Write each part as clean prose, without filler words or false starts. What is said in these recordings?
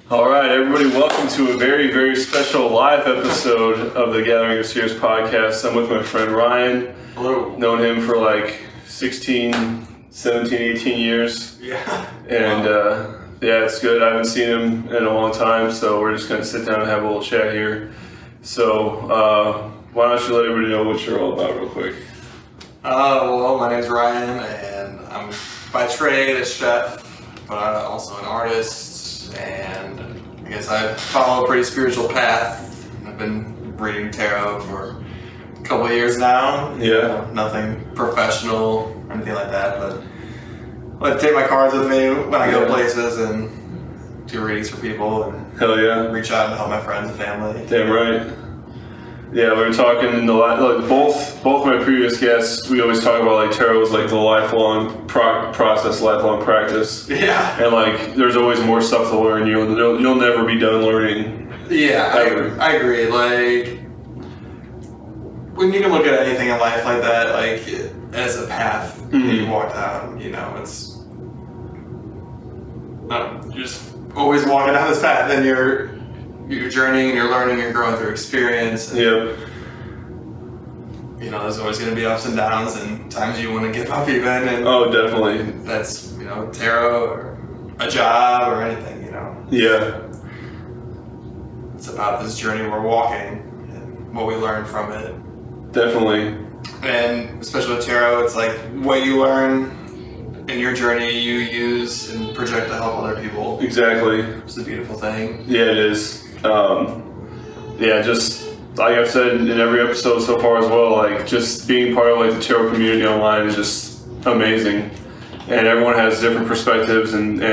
All right, everybody, welcome to a very, very special live episode of the Gathering of Seers podcast. I'm with my friend Ryan. Hello. Known him for like 16, 17, 18 years. Yeah. And yeah, it's good. I haven't seen him in a long time, so we're just going to sit down and have a little chat here. So why don't you let everybody know what you're all about real quick? Well, my name's Ryan, and I'm by trade a chef, but I'm also an artist. And I guess I follow a pretty spiritual path. I've been reading tarot for a couple of years now. Yeah. Nothing professional or anything like that, but I like to take my cards with me when I go places and do readings for people and Hell yeah. reach out and help my friends and family. Damn right. Yeah, we were talking in the both my previous guests. We always talk about like tarot is like the lifelong process, lifelong practice. Yeah, and like there's always more stuff to learn. You'll never be done learning. Yeah, I agree. Like when you can look at anything in life like that, like as a path that you walk down. You know, it's you're just always walking down this path, and you're journeying, you're learning, you're growing through experience. And, yep. You know, there's always going to be ups and downs, and times you want to give up even. And oh, definitely. That's tarot or a job or anything. You know. Yeah. It's about this journey we're walking and what we learn from it. Definitely. And especially with tarot, it's like what you learn in your journey, you use and project to help other people. Exactly. It's a beautiful thing. Yeah, it is. Yeah, just like I've said in every episode so far as well, like just being part of like the tarot community online is just amazing. And everyone has different perspectives and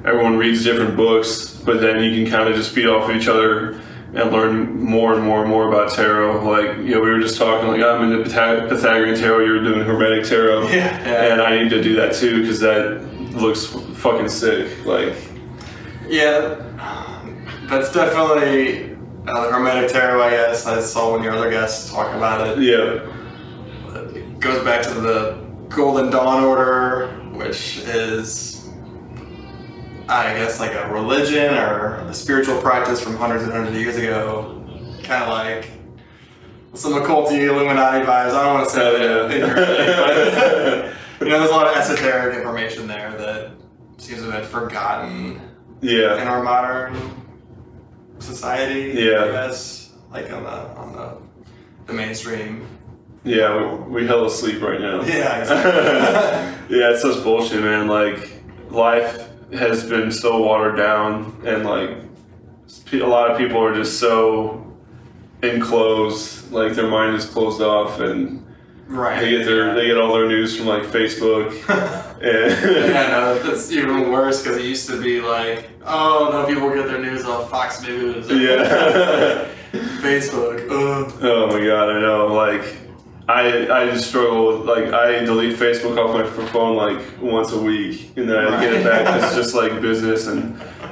everyone reads different books, but then you can kind of just feed off of each other and learn more and more and more about tarot. Like, we were just talking, like, I'm into Pythagorean tarot, you were doing Hermetic tarot. Yeah. And I need to do that too, because that looks fucking sick. Like, yeah, that's definitely the Hermetic tarot, I guess. I saw one of your other guests talk about it. yeah. It goes back to the Golden Dawn Order, which is, I guess, like a religion or a spiritual practice from hundreds and hundreds of years ago. Kind of like some occulty Illuminati vibes. I don't want to say that in your name, but there's a lot of esoteric information there that seems to have been forgotten in our modern society. Yeah. I guess, like on the mainstream. Yeah, we hell asleep right now. Yeah, exactly. Yeah, it's such bullshit, man. Like, life has been so watered down, and like a lot of people are just so enclosed, like their mind is closed off, and they get all their news from like Facebook. And yeah, no, that's even worse because it used to be like, oh no, people get their news off Fox News. Yeah. Facebook. Oh my god, I know. Like, I just struggle with, like, I delete Facebook off my phone like once a week, and then I get it back. It's just like business,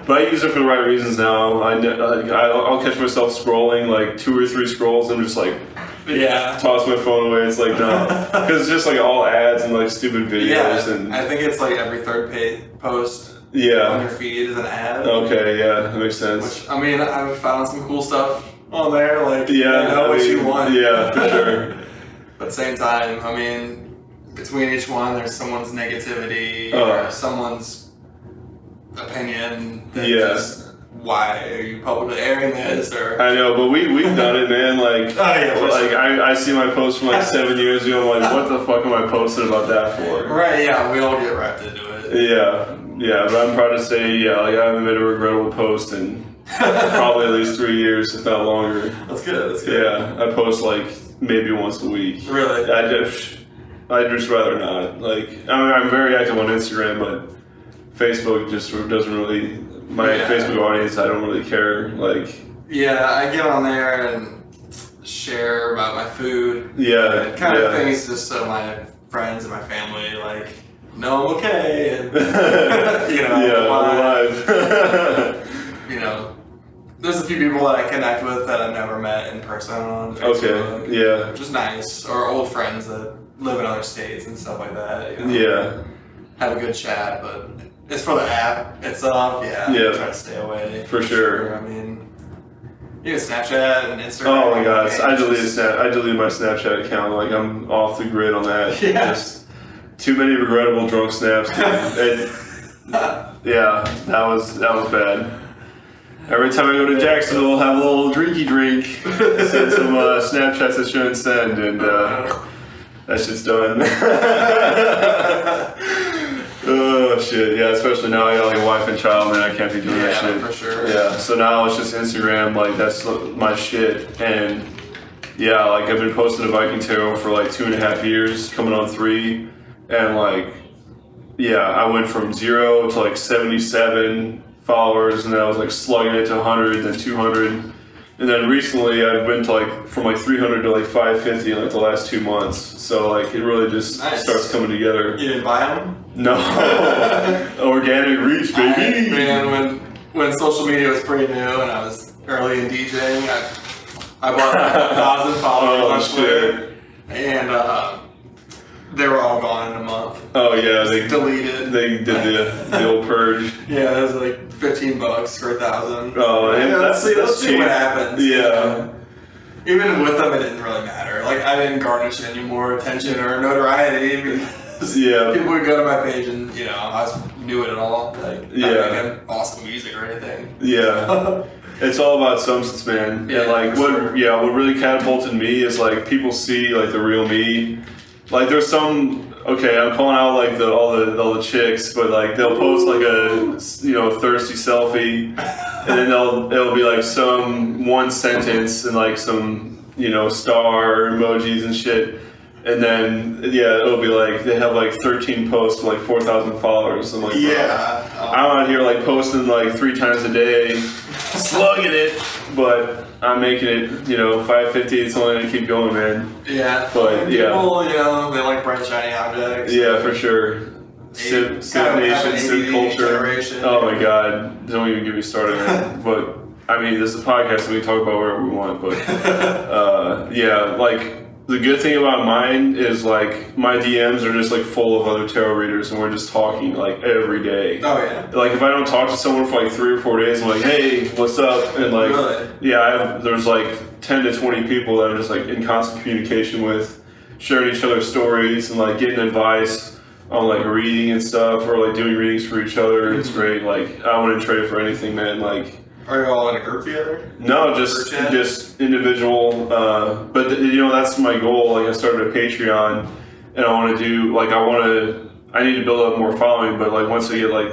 but I use it for the right reasons now. I'll catch myself scrolling like 2 or 3 scrolls and just like toss my phone away. It's like, no, because it's just like all ads and like stupid videos. Yeah, and I think it's like every third post on your feed is an ad. Okay, yeah, that makes sense. Which, I mean, I've found some cool stuff on there. Like, you know what you want. Yeah, for sure. But at the same time, I mean, between each one, there's someone's negativity or someone's opinion that just, why are you publicly airing this? Or I know, but we've done it, man. Like, I see my post from like 7 years ago. I'm like, what the fuck am I posting about that for? Right? Yeah, we all get wrapped into it. Yeah. But I'm proud to say, like, I haven't made a regrettable post in probably at least 3 years, if not longer. That's good. Yeah, I post like maybe once a week. Really? I'd just rather not. Like, I mean, I'm very active on Instagram, but Facebook just doesn't really. My Facebook audience, I don't really care. Like. Yeah, I get on there and share about my food. Yeah. Kind of things just so my friends and my family know I'm okay. And, I'm alive. There's a few people that I connect with that I've never met in person on Facebook. Okay, yeah. Which is nice. Or old friends that live in other states and stuff like that. Yeah. Have a good chat, but it's for the app itself. Yeah. Yeah. Try to stay away. For sure. I mean, you have Snapchat and Instagram. Oh my god, I deleted my Snapchat account. Like I'm off the grid on that. Yeah. Just too many regrettable drunk snaps. Yeah, that was bad. Every time I go to Jacksonville, I'll have a little drinky drink, send some Snapchats I shouldn't send, and that shit's done. Oh shit, yeah, especially now I got like a wife and child, man, I can't be doing that shit. For sure. Yeah, so now it's just Instagram, like that's my shit, and yeah, like I've been posting a Viking Tarot for like 2.5 years, coming on 3, and like, yeah, I went from 0 to like 77 followers, and then I was like slugging it to 100, then 200, and then recently I've been to like from like 300 to like 550 in like the last 2 months. So like it really just starts coming together. You didn't buy them? No, organic reach, baby. Man, when social media was pretty new and I was early in DJing, I bought 1,000 followers on Twitter, and they were all gone in a month. Oh yeah, they deleted. They did the old purge. Yeah, it was like $15 for 1,000. Oh, yeah, let's see what happens. Yeah. Even with them, it didn't really matter. Like I didn't garnish any more attention or notoriety because people would go to my page and I was new at all. Like not making awesome music or anything. Yeah. It's all about substance, man. Yeah, and like what really catapulted me is like people see like the real me. Like there's some, okay, I'm calling out like all the chicks, but like they'll post like a thirsty selfie, and then it'll be like some one sentence and like some star emojis and shit, and then it'll be like they have like 13 posts with like 4,000 followers. I'm like, I'm out here like posting like 3 times a day, slugging it, but I'm making it, 550. It's only gonna keep going, man. Yeah. But people, they like bright shiny objects. Yeah, for sure. Civ Nation, Civ culture. Generation. Oh my god, don't even get me started, man. But I mean, this is a podcast, and we can talk about whatever we want. But like the good thing about mine is like my DMs are just like full of other tarot readers, and we're just talking like every day. Oh yeah. Like if I don't talk to someone for like 3 or 4 days, I'm like, hey, what's up? And like, there's like 10 to 20 people that I'm just like in constant communication with, sharing each other's stories and like getting advice on like reading and stuff, or like doing readings for each other. It's great. Like I wouldn't trade it for anything, man. Like. Are you all in a group together? No, just individual. But that's my goal. Like I started a Patreon, and I want to do I need to build up more following. But like once I get like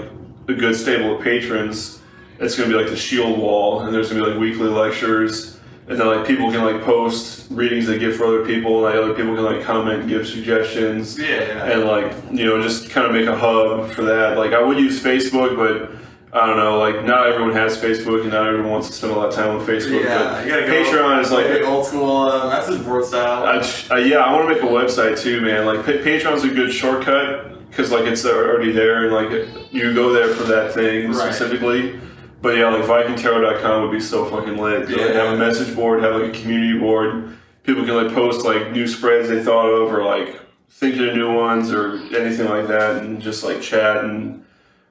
a good stable of patrons, it's gonna be like the shield wall, and there's gonna be like weekly lectures, and then like people can like post readings they give for other people, and like other people can like comment and give suggestions. And like just kind of make a hub for that. Like I would use Facebook, but I don't know, like not everyone has Facebook and not everyone wants to spend a lot of time on Facebook. Yeah, you gotta go Patreon is like old school message board style. I want to make a website too, man. Like Patreon's a good shortcut because like it's already there and like you go there for that thing specifically. But yeah, like VikingTarot.com would be so fucking lit. Like, have a message board, have like a community board. People can like post like new spreads they thought of, or like thinking of new ones, or anything like that, and just like chat and.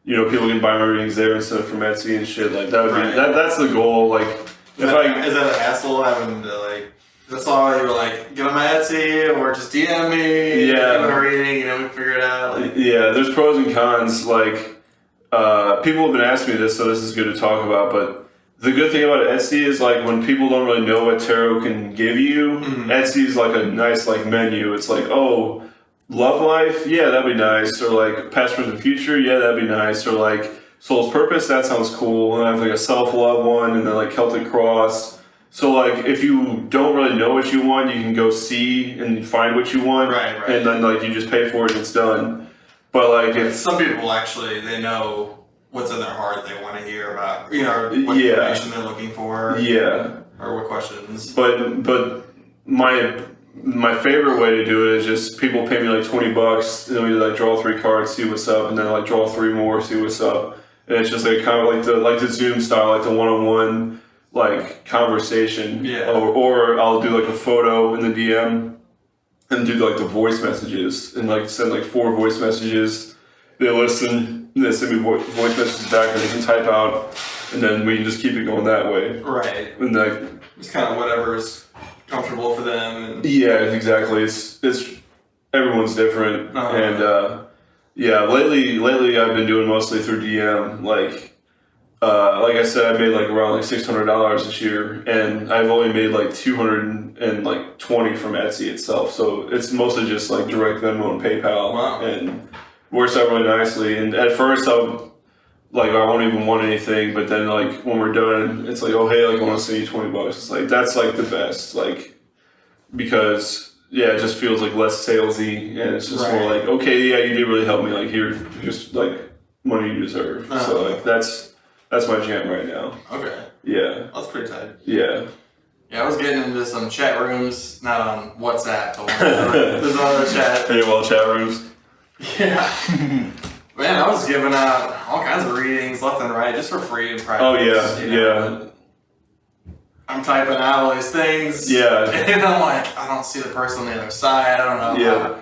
People can buy my readings there instead of from Etsy and shit. Like that would be that's the goal. Like is that a hassle having to like? That's all you were like, get on my Etsy or just DM me. Yeah, give a reading. We figure it out. Like, there's pros and cons. Like people have been asking me this, so this is good to talk about. But the good thing about Etsy is like when people don't really know what tarot can give you, Etsy is like a nice like menu. It's like love life, yeah, that'd be nice. Or like past, present, future, yeah, that'd be nice. Or like soul's purpose, that sounds cool. And I have like a self-love one, and then like Celtic cross. So like if you don't really know what you want, you can go see and find what you want, and then like you just pay for it and it's done. But like if some people actually they know what's in their heart, they want to hear about what information they're looking for, or what questions. But my favorite way to do it is just people pay me like $20, and then we like draw 3 cards, see what's up, and then like draw 3 more, see what's up, and it's just like kind of like the Zoom style, like the one-on-one like conversation. Or I'll do like a photo in the DM and do like the voice messages and like send like 4 voice messages. They listen, they send me voice messages back that they can type out, and then we can just keep it going that way. Right. And like, it's kind of whatever's comfortable for them. And... yeah, exactly. It's everyone's different, and lately I've been doing mostly through DM. Like I said, I made like around like $600 this year, and I've only made like 220 from Etsy itself. So it's mostly just like direct Venmo and PayPal, wow. and works out really nicely. And at first I won't even want anything, but then like when we're done, it's like, oh hey, like I want to send you $20. It's like that's like the best, like because it just feels like less salesy, and it's just more like, okay, yeah, you did really help me. Like here's like money you deserve. So like that's my jam right now. Okay. Yeah. That's pretty tight. Yeah. Yeah, I was getting into some chat rooms, not on WhatsApp, but there's another chat. AOL chat rooms. Yeah. Man, I was giving out all kinds of readings left and right just for free in private. Oh yeah, yeah. I'm typing out all these things. Yeah. And I'm like, I don't see the person on the other side. I don't know. Yeah.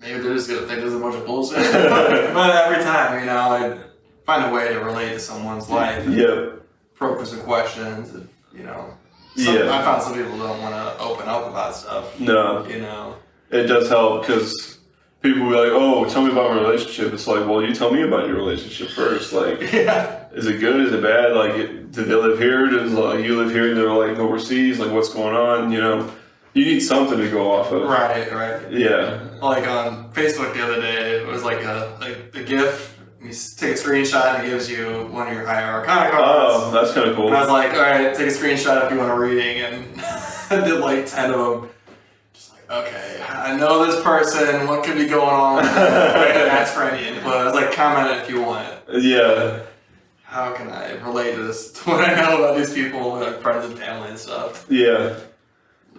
Maybe they're just gonna think this is a bunch of bullshit. But every time, I find a way to relate to someone's life. Yep. Probe for some questions. I found some people don't want to open up about stuff. No. It does help because people will be like, oh, tell me about my relationship. It's like, well, you tell me about your relationship first. Like, is it good? Is it bad? Like, did they live here? Does you live here and they're like overseas? Like, what's going on? You need something to go off of. Right. Yeah. Like on Facebook the other day, it was like a GIF. You take a screenshot and it gives you one of your higher arcana cards. Oh, that's kind of cool. And I was like, all right, take a screenshot if you want a reading, and I did like 10 of them. Just like, okay, I know this person. What could be going on? I didn't ask for any input. I was like, comment if you want. Yeah. How can I relate this to what I know about these people, like friends and family and stuff? Yeah.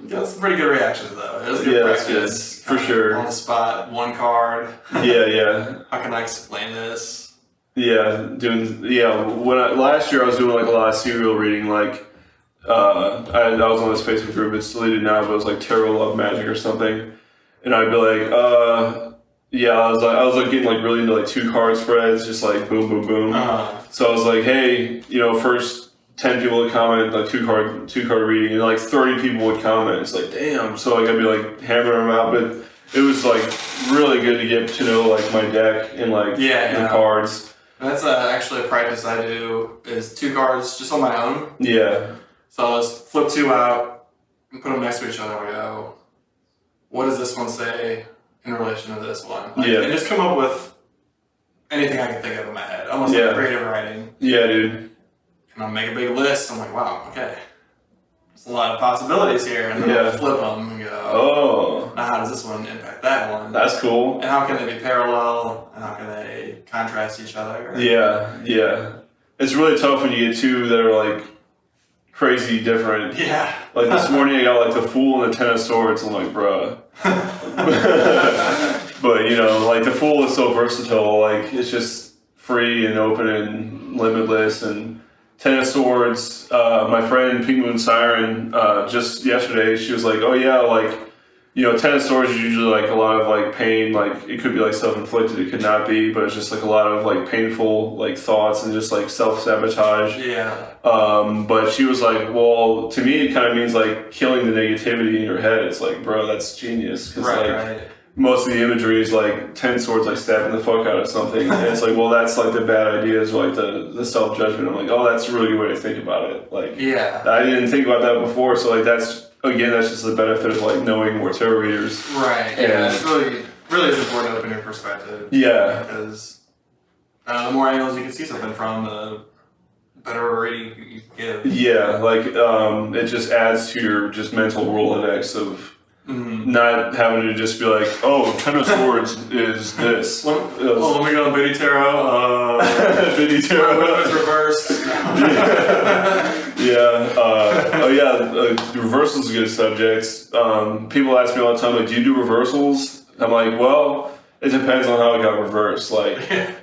Got some pretty good reactions though. It was good practice. For sure. On the spot, one card. Yeah. How can I explain this? Yeah, last year I was doing like a lot of serial reading. Like, I was on this Facebook group. It's deleted now, but it was like Tarot Love Magic or something. And I'd be like, I was getting like really into like 2-card spreads, just like boom, boom, boom. So I was like, hey, first 10 people would comment, like two card reading, and like 30 people would comment. It's like, damn. So like I'd be like hammering them out, but it was like really good to get to know like my deck and like the cards. And that's actually a practice I do, is 2 cards just on my own. Yeah. So I'll just flip 2 out and put them next to each other and go, what does this one say in relation to this one? And just come up with anything I can think of in my head, almost like creative writing. Yeah, dude. And I'll make a big list. I'm like, wow, okay. There's a lot of possibilities here. And then I'll flip them and go, oh. Now how does this one impact that one? That's cool. And how can they be parallel? And how can they contrast each other? Yeah. It's really tough when you get 2 that are like crazy different. Yeah. Like this morning I got like the Fool and the 10 of Swords. I'm like, bruh. But like the Fool is so versatile. Like it's just free and open and limitless. And 10 of Swords, my friend Pink Moon Siren, just yesterday, she was like, oh yeah, like, 10 of Swords is usually like a lot of like pain, like it could be like self-inflicted, it could not be, but it's just like a lot of like painful like thoughts and just like self-sabotage. Yeah. But she was like, well, to me it kind of means like killing the negativity in your head. It's like, bro, that's genius. Cause most of the imagery is like 10 swords like stabbing the fuck out of something. And it's like, well, that's like the bad ideas, or like the self-judgment. I'm like, oh, that's a really good way to think about it. Like, I didn't think about that before. So like that's just the benefit of like knowing more tarot readers. Right. Yeah. It's really is important to open your perspective. Yeah. Because the more angles you can see something from, the better rating you give. Yeah. Like it just adds to your just mental Rolodex of not having to just be like, oh, 10 of Swords is this. Let me go on Biddy Tarot. Biddy Tarot. It's reversed. Reversals are good subjects. People ask me all the time, like, do you do reversals? I'm like, well, it depends on how it got reversed. Like,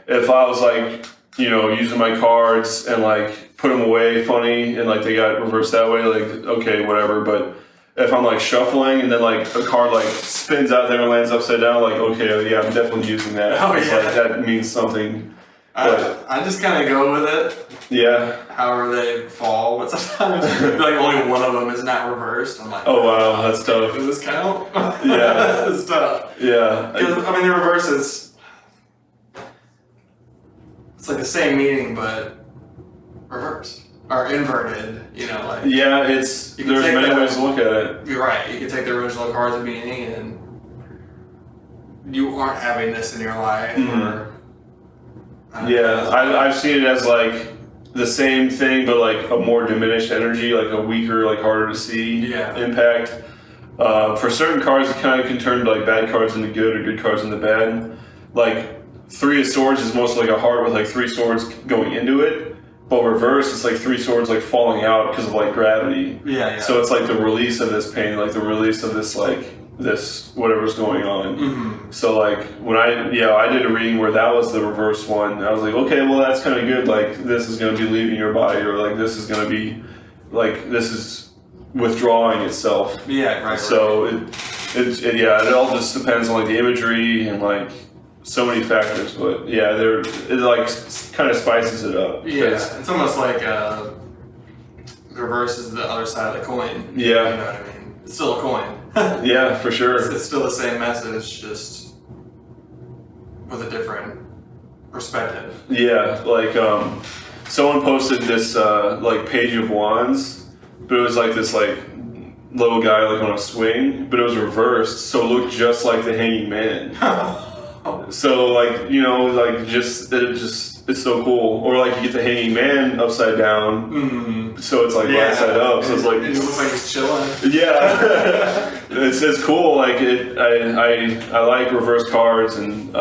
if I was like, using my cards and like put them away funny and like they got reversed that way, like, okay, whatever. But if I'm like shuffling and then like a card like spins out there and lands upside down, like okay, yeah, I'm definitely using that. Oh, It's yeah. like that means something. But I just kind of go with it. yeah. However they fall, but sometimes like only one of them is not reversed. I'm like, Oh wow, that's tough. does this count? Yeah. It's tough. Yeah. Because I mean, the reverse is it's like the same meaning, but reversed or inverted. You know, like Yeah, there's You can take many that- ways to look at it. you're right. You can take the original card's meaning, and you aren't having this in your life, or I don't Yeah, know. I've seen it as like the same thing, but like a more diminished energy, like a weaker, like harder to see Yeah. impact. For certain cards, it kind of can turn like bad cards into good or good cards into bad. Like Three of Swords is mostly like a heart with like three swords going into it, but reverse, it's like three swords like falling out because of like gravity. Yeah. So it's like the release of this pain, like the release of this like this whatever's going on. Mm-hmm. So like when I did a reading where that was the reverse one, I was like, okay, well that's kind of good. Like this is going to be leaving your body, or like this is going to be like this is withdrawing itself. Yeah. Right. So it all just depends on like the imagery and like so many factors. But yeah, it like kind of spices it up. Yeah, it's almost like the reverse is the other side of the coin. Yeah. You know what I mean? It's still a coin. Yeah, for sure. It's still the same message, just with a different perspective. Yeah, like someone posted this like Page of Wands, but it was like this like little guy like on a swing, but it was reversed, so it looked just like the Hanging Man. So like like it's so cool. Or like you get the Hanging Man upside down, so it's like right side up. So it's like it looks like he's chilling. yeah, it's cool. Like I like reverse cards and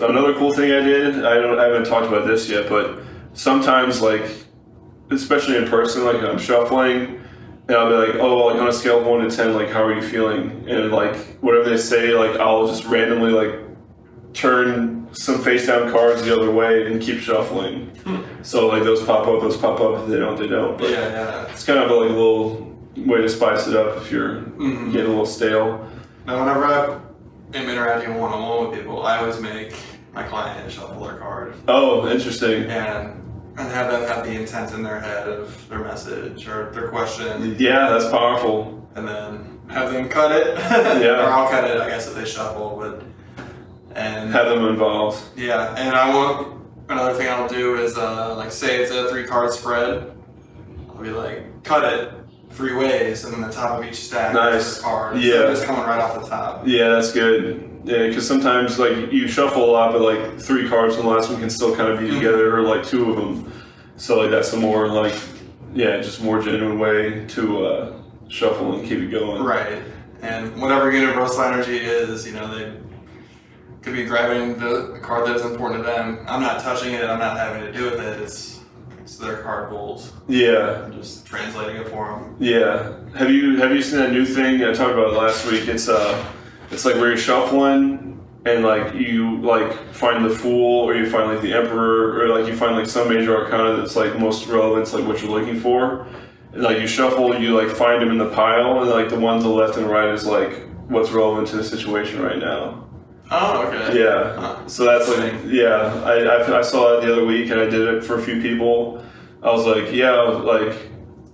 another cool thing I did. I haven't talked about this yet, but sometimes like especially in person, like I'm shuffling. And I'll be like, oh, like on a scale of 1 to 10, like how are you feeling? And like whatever they say, like I'll just randomly like turn some face down cards the other way and keep shuffling. So like those pop up. If they don't. But Yeah. it's kind of like a little way to spice it up if you're getting a little stale. Now, whenever I am interacting one-on-one with people, I always make my client shuffle their card Oh, interesting. and have them have the intent in their head of their message or their question, Yeah, that's powerful. and then have them cut it. Yeah. Or I'll cut it, I guess, if they shuffle. And Have them involved. yeah, and another thing I'll do is like say it's a 3-card spread. I'll be like, cut it 3 ways, and then the top of each stack Nice. is a card. Yeah. So just coming right off the top. Yeah, that's good. Yeah, because sometimes like you shuffle a lot, but like 3 cards from the last one can still kind of be together, or like 2 of them. So like that's a more like just more genuine way to shuffle and keep it going. Right. And whatever universal energy is, they could be grabbing the card that is important to them. I'm not touching it. I'm not having to do with it. It's their card pools. Yeah. I'm just translating it for them. Yeah. Have you seen that new thing I talked about last week? It's like where you're shuffling and like you like find the Fool, or you find like the Emperor, or like you find like some major arcana that's like most relevant to like what you're looking for. And like you shuffle, you like find them in the pile, and like the one to the left and right is like what's relevant to the situation right now. Oh, okay. Yeah. Huh. So that's like, I saw that the other week and I did it for a few people. I was like, like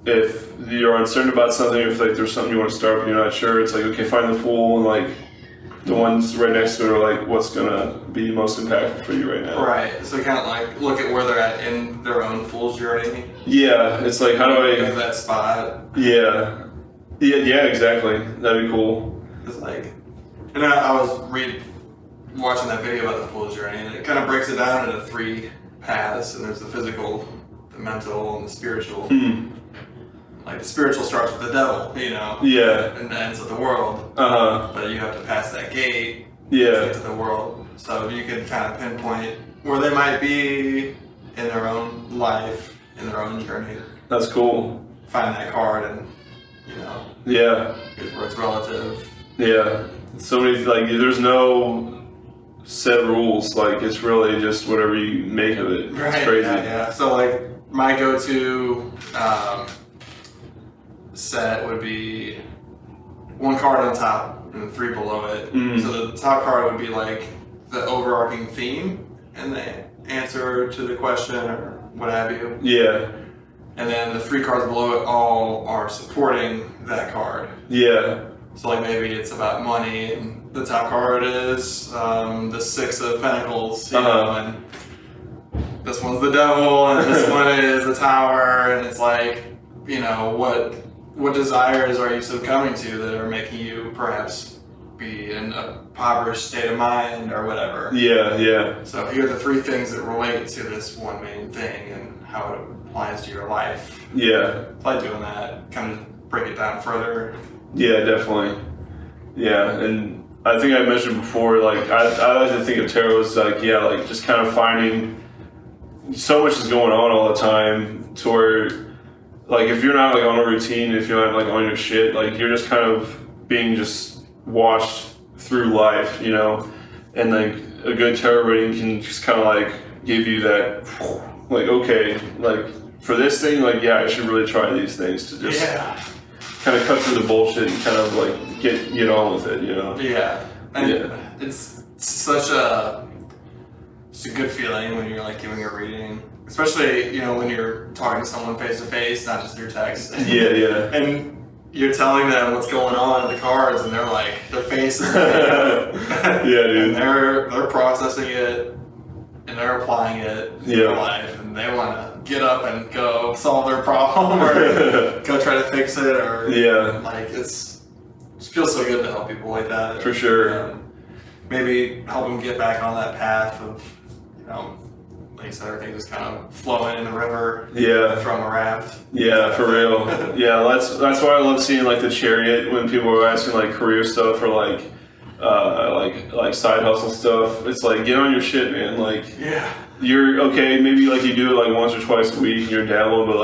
if you're uncertain about something, if like there's something you want to start but you're not sure, it's like, okay, find the Fool, and like the ones right next to it are like what's gonna be most impactful for you right now. Right. So kind of like look at where they're at in their own fool's journey. Yeah, it's like how do Go to I that spot. Yeah, exactly. That'd be cool. It's like, and I was watching that video about the fool's journey, and it kind of breaks it down into 3 paths, and there's the physical, the mental, and the spiritual. Like the spiritual starts with the devil, Yeah. and ends with the world. But you have to pass that gate to Yeah. get to the world. So you can kind of pinpoint where they might be in their own life, in their own journey. That's cool. Find that card, and Yeah. here's where it's relative. Yeah. So many like there's no set rules. Like it's really just whatever you make of it. It's crazy. Yeah. So like my go-to set would be one card on top and 3 below it. Mm. So the top card would be like the overarching theme and the answer to the question or what have you. Yeah. And then the 3 cards below it all are supporting that card. Yeah. So like maybe it's about money, and the top card is the 6 of Pentacles, you know, and this one's the devil, and this one is the tower, and it's like, you know, what desires are you succumbing to that are making you perhaps be in a impoverished state of mind or whatever. Yeah, yeah. So here are the 3 things that relate to this one main thing and how it applies to your life. Yeah. By doing that, kind of break it down further. Yeah, definitely. Yeah, and I think I mentioned before, like, I like to think of tarot as, like, yeah, like, just kind of finding, so much is going on all the time, to where, like, if you're not, like, on a routine, if you're not, like, on your shit, like, you're just kind of being just watched through life, you know, and, like, a good tarot reading can just kind of, like, give you that, like, okay, like, for this thing, like, yeah, I should really try these things to just kind of cut through the bullshit and kind of like get on with it, you know? Yeah. And it's such a good feeling when you're like giving a reading, especially, you know, when you're talking to someone face to face, not just through text. Yeah, yeah. And you're telling them what's going on in the cards, and they're like, their face is yeah, dude. And they're processing it and they're applying it in their life, and they want to get up and go solve their problem or go try to fix it, or like it feels so good to help people like that. For sure. Maybe help them get back on that path of, you know, like you said, everything just kind of flowing in the river. Yeah. From a raft. Yeah, for real. Yeah, that's why I love seeing like the Chariot when people are asking like career stuff or like side hustle stuff. It's like, get on your shit, man. Like, you're okay. Maybe like you do it like once or twice a week and you're dabbling, but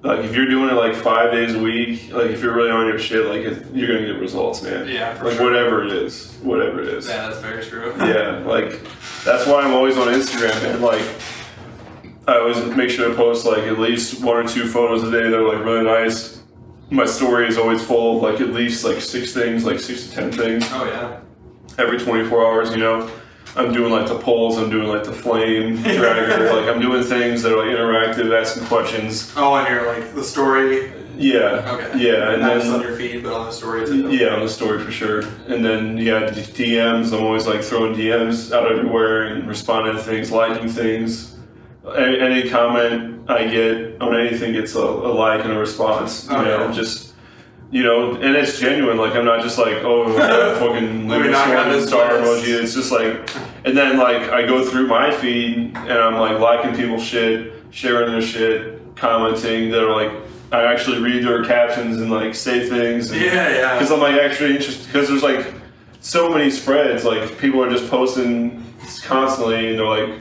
like if you're doing it like 5 days a week, like if you're really on your shit, like you're gonna get results, man. Yeah, for like sure. Whatever it is. Yeah, that's very true. Yeah, like that's why I'm always on Instagram, man. Like I always make sure to post like at least 1 or 2 photos a day that are like really nice. My story is always full of like at least like 6 things, like 6 to 10 things. Oh yeah. Every 24 hours, you know. I'm doing like the polls, I'm doing like the flame dragger, like I'm doing things that are like interactive, asking questions. Oh, and you're like the story. Yeah. Okay. Yeah, and not then just on your feed, but on the story too. Yeah, on the story for sure. And then DMs. I'm always like throwing DMs out everywhere and responding to things, liking things. Any comment I get on anything gets a like and a response. You know, just. You know, and it's genuine. Like I'm not just like, oh, fucking star emoji. It's just like, and then like I go through my feed and I'm like liking people's shit, sharing their shit, commenting. That are like, I actually read their captions and like say things. And, yeah. Because I'm like actually interested. Because there's like so many spreads. Like people are just posting constantly, and they're like,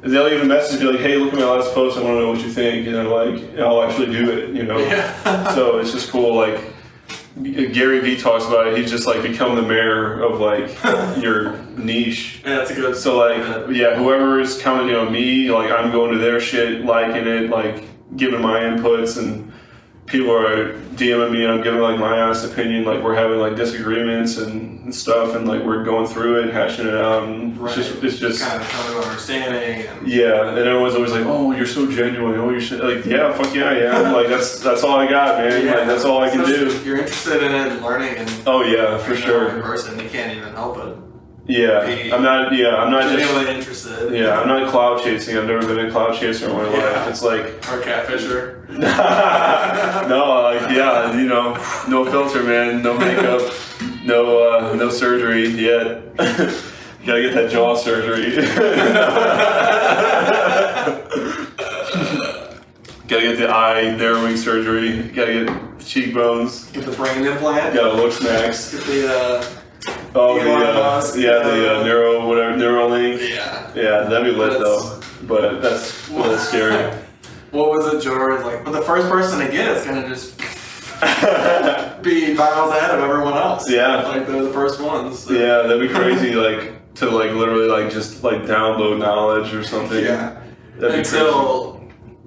they'll even message me like, hey, look at my last post. I want to know what you think. And I'm like, I'll actually do it. You know. Yeah. So it's just cool. Like. Gary Vee talks about it. He's just like become the mayor of like your niche. Yeah, that's a good. So like, yeah, whoever is commenting on me, like I'm going to their shit, liking it, like giving my inputs, and people are DMing me and I'm giving like my honest opinion. Like we're having like disagreements and stuff, and like we're going through it, hashing it out, and it's just kind of coming to understanding. And yeah, and everyone's always like, "Oh, you're so genuine. Oh, you're like, yeah, fuck yeah, I am. Like that's all I got, man. Like that's all I can do." You're interested in it and learning, and oh yeah, for sure. In person, you can't even help it. Yeah, I'm not genuinely interested. Yeah, I'm not cloud chasing. I've never been a cloud chaser in my life. It's like or catfisher. No, like yeah, you know, no filter, man, no makeup, no surgery yet. Gotta get that jaw surgery. Gotta get the eye narrowing surgery. Gotta get cheekbones. Get the brain implant. Gotta look snacks. Get the the Neuralink. Yeah, that'd be lit though. But that's a little scary. What was it, George? Like, but the first person to get it's gonna just be miles ahead of everyone else. Yeah, like they're the first ones. So. Yeah, that'd be crazy. Like to like literally like just like download knowledge or something. Yeah, that'd until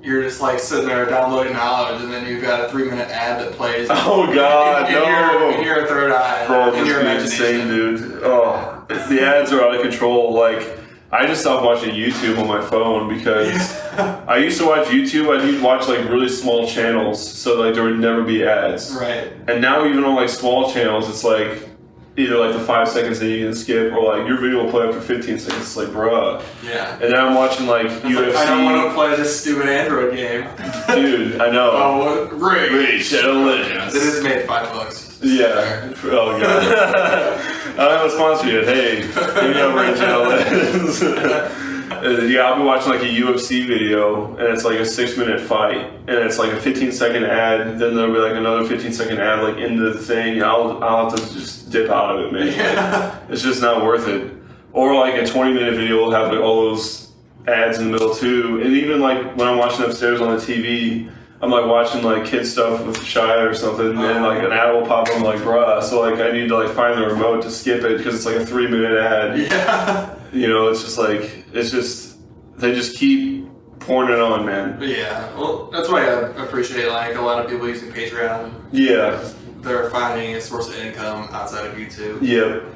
you're just like sitting there downloading knowledge, and then you've got a 3-minute ad that plays. Oh God, in your third eye, bro, in your this is imagination. insane, dude. Oh, the ads are out of control. Like, I just stopped watching YouTube on my phone because I used to watch YouTube. I'd watch like really small channels, so like there would never be ads. Right. And now even on like small channels, it's like either like the 5 seconds that you can skip, or like your video will play after 15 seconds. It's like, bruh. Yeah. And then I'm watching like UFC. Like, I don't want to play this stupid Android game. Dude, I know. Oh, what? Raid Shadow Legends. It is made $5. Yeah. Oh god. I don't have a sponsor yet. Hey, give me over at Shadow Legends. Yeah, I'll be watching like a UFC video, and it's like a 6-minute fight, and it's like a 15-second ad. Then there'll be like another 15-second ad like into the thing. I'll have to just dip out of it, man. Yeah. It's just not worth it. Or like a 20-minute video will have like all those ads in the middle too. And even like when I'm watching upstairs on the TV, I'm like watching like kid stuff with Shia or something, and like an ad will pop up. I'm like, bruh. So like I need to like find the remote to skip it because it's like a 3-minute ad. Yeah. You know, it's just like they just keep pouring it on, man. Yeah. Well, that's why I appreciate like a lot of people using Patreon. Yeah. They're finding a source of income outside of YouTube.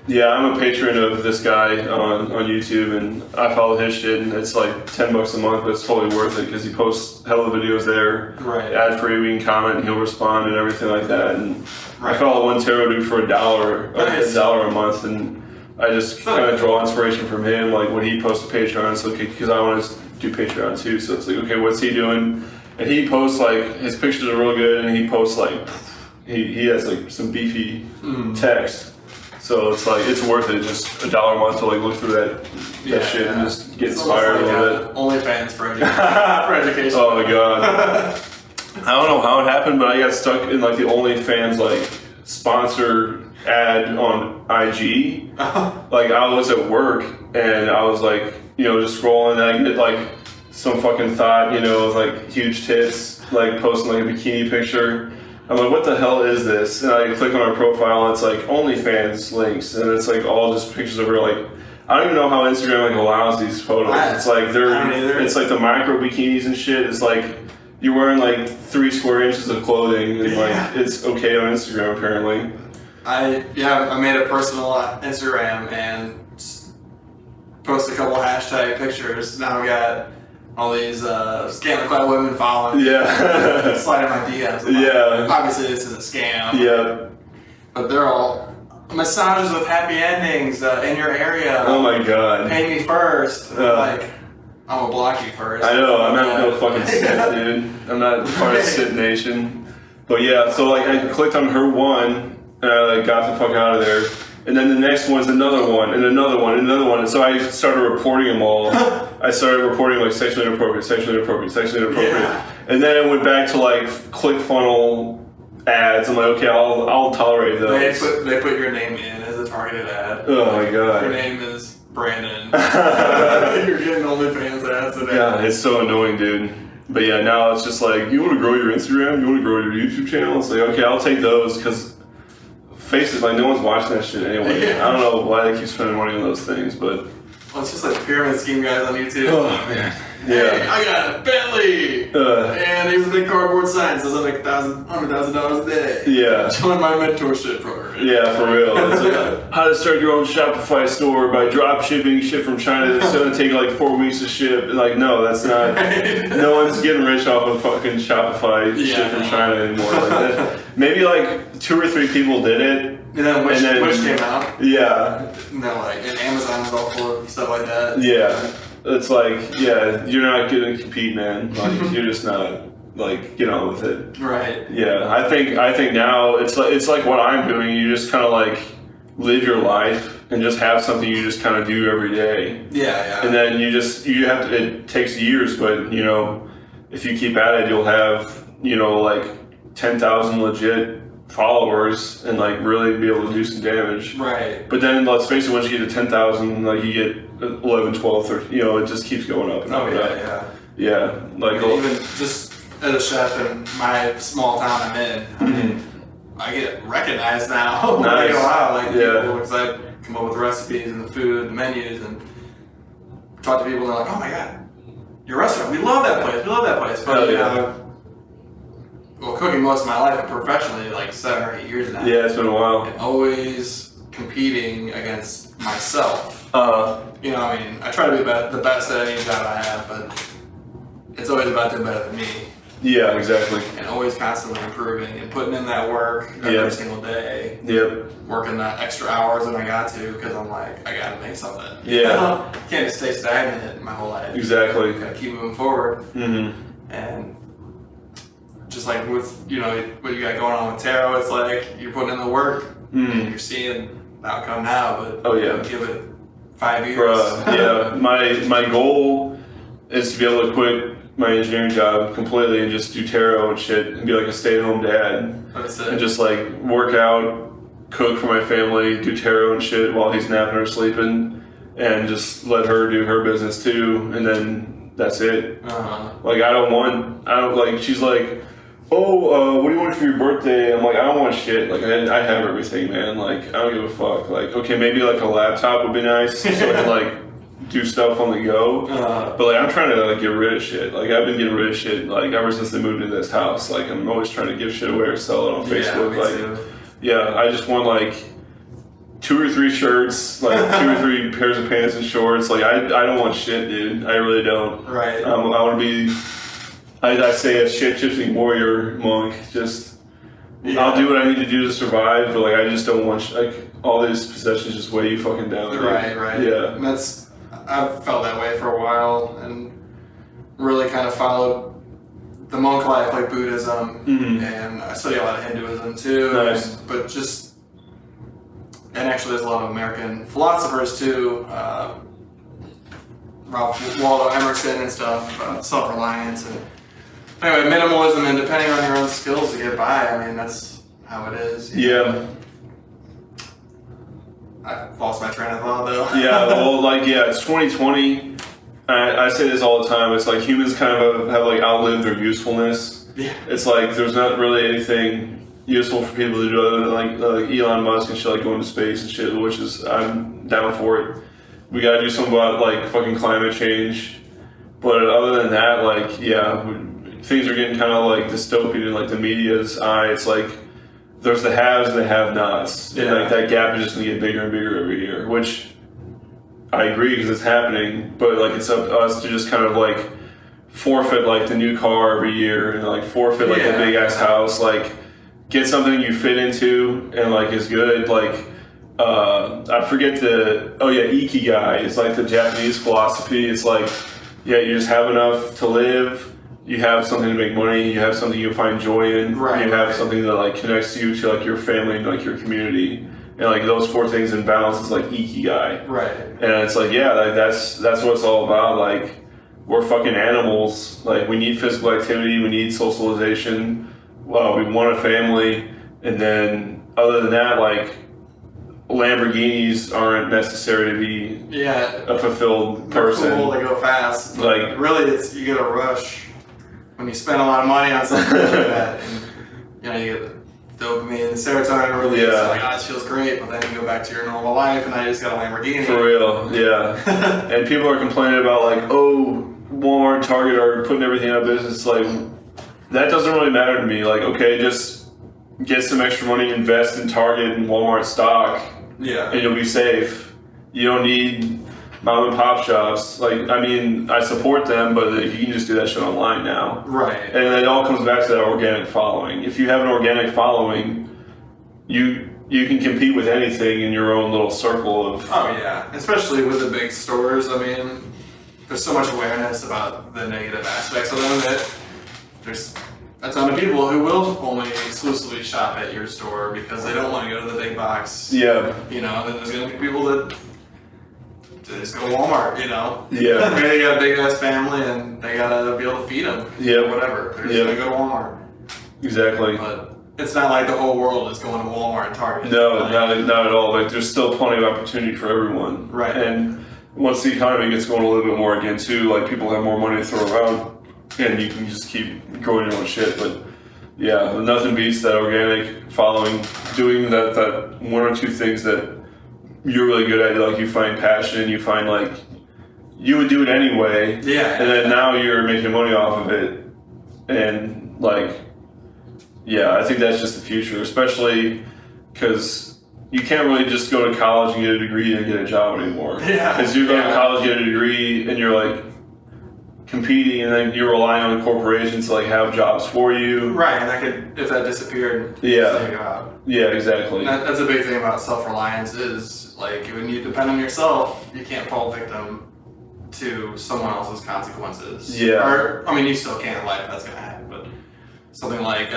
Yeah, I'm a patron of this guy on YouTube, and I follow his shit, and it's like $10 a month, but it's totally worth it because he posts hella videos there, Right. ad free. We can comment, and he'll respond and everything like that. And Right. I follow one tarot dude for $1, Nice. $1 a month, and I just kind of draw inspiration from him, like when he posts to Patreon. So because I want to do Patreon too, so it's like, okay, what's he doing? And he posts like his pictures are real good, and he posts like. He has like some beefy text, so it's like it's worth it. Just $1 a month to like look through that shit and just get inspired a little bit. OnlyFans for education. Oh my god! I don't know how it happened, but I got stuck in like the OnlyFans like sponsor ad on IG. Like I was at work and I was like, you know, just scrolling, and I get like some fucking thought, you know, with like huge tits, like posting like a bikini picture. I'm like, what the hell is this? And I click on our profile, and it's like OnlyFans links, and it's like all just pictures of her. Like, I don't even know how Instagram like allows these photos. It's like it's like the micro bikinis and shit. It's like you're wearing like 3 square inches of clothing, and like it's okay on Instagram apparently. I made a personal Instagram and posted a couple hashtag pictures. Now we got all these scantily clad women following. Yeah. Sliding my DMs. Yeah. Obviously, this is a scam. Yeah. But they're all massages with happy endings in your area. Oh my god. Pay me first. Like, I'm gonna block you first. I know. I'm not no fucking sit, dude. I'm not part of Sit Nation. But yeah, so like I clicked on her one, and I like got the fuck out of there. And then the next one's another one, and another one, and another one. And so I started reporting them all. I started reporting like sexually inappropriate, sexually inappropriate, sexually inappropriate. Yeah. And then it went back to like ClickFunnels ads. I'm like, okay, I'll tolerate those. They put your name in as a targeted ad. Oh my god. Your name is Brandon. You're getting OnlyFans ads today. Yeah, it's so annoying, dude. But yeah, now it's just like, you want to grow your Instagram? You want to grow your YouTube channel? It's like, okay, I'll take those because face it, like no one's watching that shit anyway. Yeah. I don't know why they keep spending money on those things, but well, it's just like pyramid scheme guys on YouTube. Oh man, yeah. Hey, I got a Bentley, and here's a big cardboard sign that says I make $100,000 a day. Yeah. Join my mentorship program. Yeah, for real. It's like how to start your own Shopify store by drop shipping shit from China that's gonna take like 4 weeks to ship. Like, no, that's not. No one's getting rich off of fucking Shopify shit from China anymore. Like that. Maybe like 2 or 3 people did it. And then Wish came out. Yeah. And then like, and Amazon's all full of stuff like that. Yeah. It's like, yeah, you're not gonna compete, man. Like, you're just not. Like, get on with it. Right. Yeah, I think now it's like what I'm doing. You just kind of like live your life and just have something you just kind of do every day. Yeah. And then you have to. It takes years, but you know, if you keep at it, you'll have like 10,000 legit followers and like really be able to do some damage. Right. But then let's face it, once you get to 10,000, like you get 11, 12, 13. It just keeps going up and up and up. Yeah. Like even just as a chef in my small town I'm in, I get recognized now. Nice. People, because I come up with recipes and the food, the menus, and talk to people and they're like, "Oh my god, your restaurant. We love that place. But cooking most of my life professionally, like 7 or 8 years now. Yeah, it's been a while. And always competing against myself. You know, I mean, I try to be the best at any job I have, but it's always about doing better than me. Yeah, exactly. And always constantly improving and putting in that work every single day. Yep. Working the extra hours when I got to, because I'm like, I gotta make something. Yeah. Can't just stay stagnant my whole life. Exactly. Gotta keep moving forward. Mm-hmm. And just like with, you know, what you got going on with tarot, it's like you're putting in the work and you're seeing the outcome now, but give it 5 years. Bruh, yeah. My goal is to be able to quit my engineering job completely and just do tarot and shit and be like a stay-at-home dad. That's it. And just like work out, cook for my family, do tarot and shit while he's napping or sleeping, and just let her do her business too, and then that's it. Like she's like, oh, what do you want for your birthday? I'm like, I don't want shit. Like, I have everything, man. Like, I don't give a fuck. Like, okay, maybe like a laptop would be nice so I can like do stuff on the go. But like, I'm trying to like get rid of shit. Like, I've been getting rid of shit like ever since they moved into this house. Like, I'm always trying to give shit away or sell it on Facebook. I just want like 2 or 3 shirts, like 2 or 3 pairs of pants and shorts. Like, I don't want shit, dude. I really don't. Right. I want to be. I say a shit-shifting warrior monk. Just, I'll do what I need to do to survive, but like I just don't want like all these possessions just weigh you fucking down. Dude. Right. Yeah. And I've felt that way for a while, and really kind of followed the monk life, like Buddhism, and I study a lot of Hinduism too. Nice. And actually, there's a lot of American philosophers too. Ralph Waldo Emerson and stuff, self-reliance and anyway, minimalism and depending on your own skills to get by. I mean, that's how it is. Yeah. I lost my train of thought though. It's 2020. I say this all the time. It's like humans kind of have like outlived their usefulness. Yeah. It's like there's not really anything useful for people to do other than like Elon Musk and shit, like going to space and shit, which is I'm down for it. We gotta do something about like fucking climate change. But other than that, like things are getting kind of like dystopian in like the media's eye. It's like there's the haves and the have-nots, and like that gap is just gonna get bigger and bigger every year. Which I agree because it's happening, but like it's up to us to just kind of like forfeit like the new car every year and like forfeit like the big ass house, like get something you fit into and like is good. Like I forget Ikigai. It's like the Japanese philosophy. It's like you just have enough to live. You have something to make money, you have something you find joy in, you have something that like connects you to like your family and like your community, and like those 4 things in balance is like Ikigai. Right. And it's like that's what it's all about. Like we're fucking animals. Like we need physical activity, we need socialization. Well, we want a family, and then other than that, like Lamborghinis aren't necessary to be a fulfilled person. Cool, they go fast. Like really, you get a rush when you spend a lot of money on something like that, and you get the dopamine, the serotonin release. Like, this feels great, but then you go back to your normal life, and now you just got a Lamborghini. For real, yeah. And people are complaining about like, oh, Walmart and Target are putting everything out of business. Like, that doesn't really matter to me. Like, okay, just get some extra money, invest in Target and Walmart stock, and you'll be safe. You don't need mom and pop shops. Like, I mean, I support them, but you can just do that shit online now. Right. And it all comes back to that organic following. If you have an organic following, you can compete with anything in your own little circle of... Oh, yeah. Especially with the big stores. I mean, there's so much awareness about the negative aspects of them that there's a ton of people who will only exclusively shop at your store because they don't want to go to the big box. Yeah. You know, then there's going to be people that just go to Walmart, you know? Yeah. Maybe they got a big ass family and they gotta be able to feed them. Or whatever. They're just gonna go to Walmart. Exactly. But it's not like the whole world is going to Walmart and Target. No, not at all. Like, there's still plenty of opportunity for everyone. Right. And once the economy gets going a little bit more again, too, like, people have more money to throw around, and you can just keep growing your own shit. But yeah, nothing beats that organic following, doing that 1 or 2 things that you're really good at. Like, you find passion, you find like you would do it anyway. Yeah. And then now you're making money off of it. And like, yeah, I think that's just the future, especially because you can't really just go to college and get a degree and get a job anymore. Yeah. Because you go to college, get a degree, and you're like competing, and then you're relying on corporations to like have jobs for you. Right, and that could, if that disappeared, Yeah. take you out. Yeah, exactly. That's a big thing about self-reliance is like when you depend on yourself, you can't fall victim to someone else's consequences. Yeah. Or, I mean, you still can in life, that's gonna happen, but something like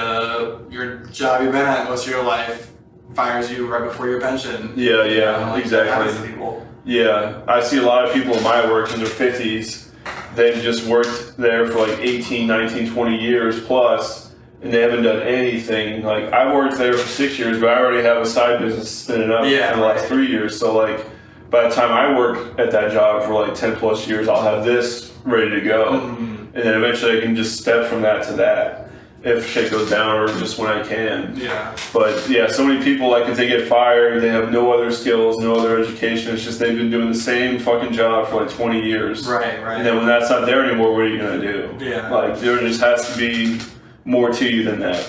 your job you've been at most of your life fires you right before your pension. Yeah, You know, like, that happens to exactly. people. Yeah, I see a lot of people in my work in their 50s. They've just worked there for like 18, 19, 20 years plus, and they haven't done anything. Like, I worked there for 6 years, but I already have a side business spinning up for the last 3 years. So, like, by the time I work at that job for like 10 plus years, I'll have this ready to go. And then eventually I can just step from that to that if shit goes down or just when I can. Yeah. But yeah, so many people, like, if they get fired, they have no other skills, no other education. It's just they've been doing the same fucking job for like 20 years. Right. And then when that's not there anymore, what are you gonna do? Yeah. Like, there just has to be more to you than that.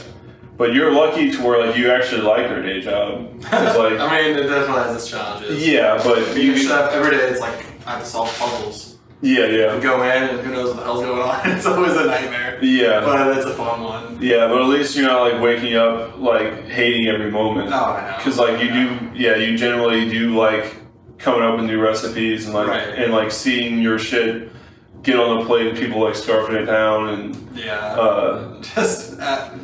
But you're lucky to where like you actually like your day job. 'Cause, like, I mean, it definitely has its challenges. yeah, but Being a chef every day, it's like I have to solve puzzles. yeah, You go in and who knows what the hell's going on. It's always a nightmare. yeah, But it's a fun one. yeah. But at least you're not like waking up like hating every moment. Oh, I know. Because like you generally do like coming up with new recipes and like and like seeing your shit get on the plate and people like scarfing it down and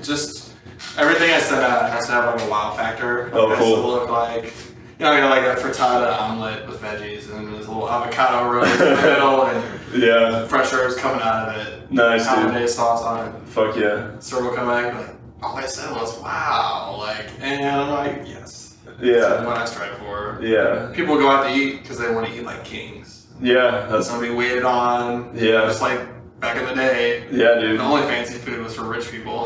just everything I set out has to have like a wow factor. Like, Oh, it has cool. to look like, you know, like a frittata omelet with veggies and there's a little avocado roast in the middle and yeah, fresh herbs coming out of it. nice, dude. Hollandaise sauce on it. Fuck yeah, Server will come back like, all I said was wow, like, and I'm like, yes. yeah, That's what I strive for. yeah, People go out to eat because they want to eat like kings. yeah. It's That's gonna be waited on. Yeah. Just like back in the day. yeah, dude. The only fancy food was for rich people.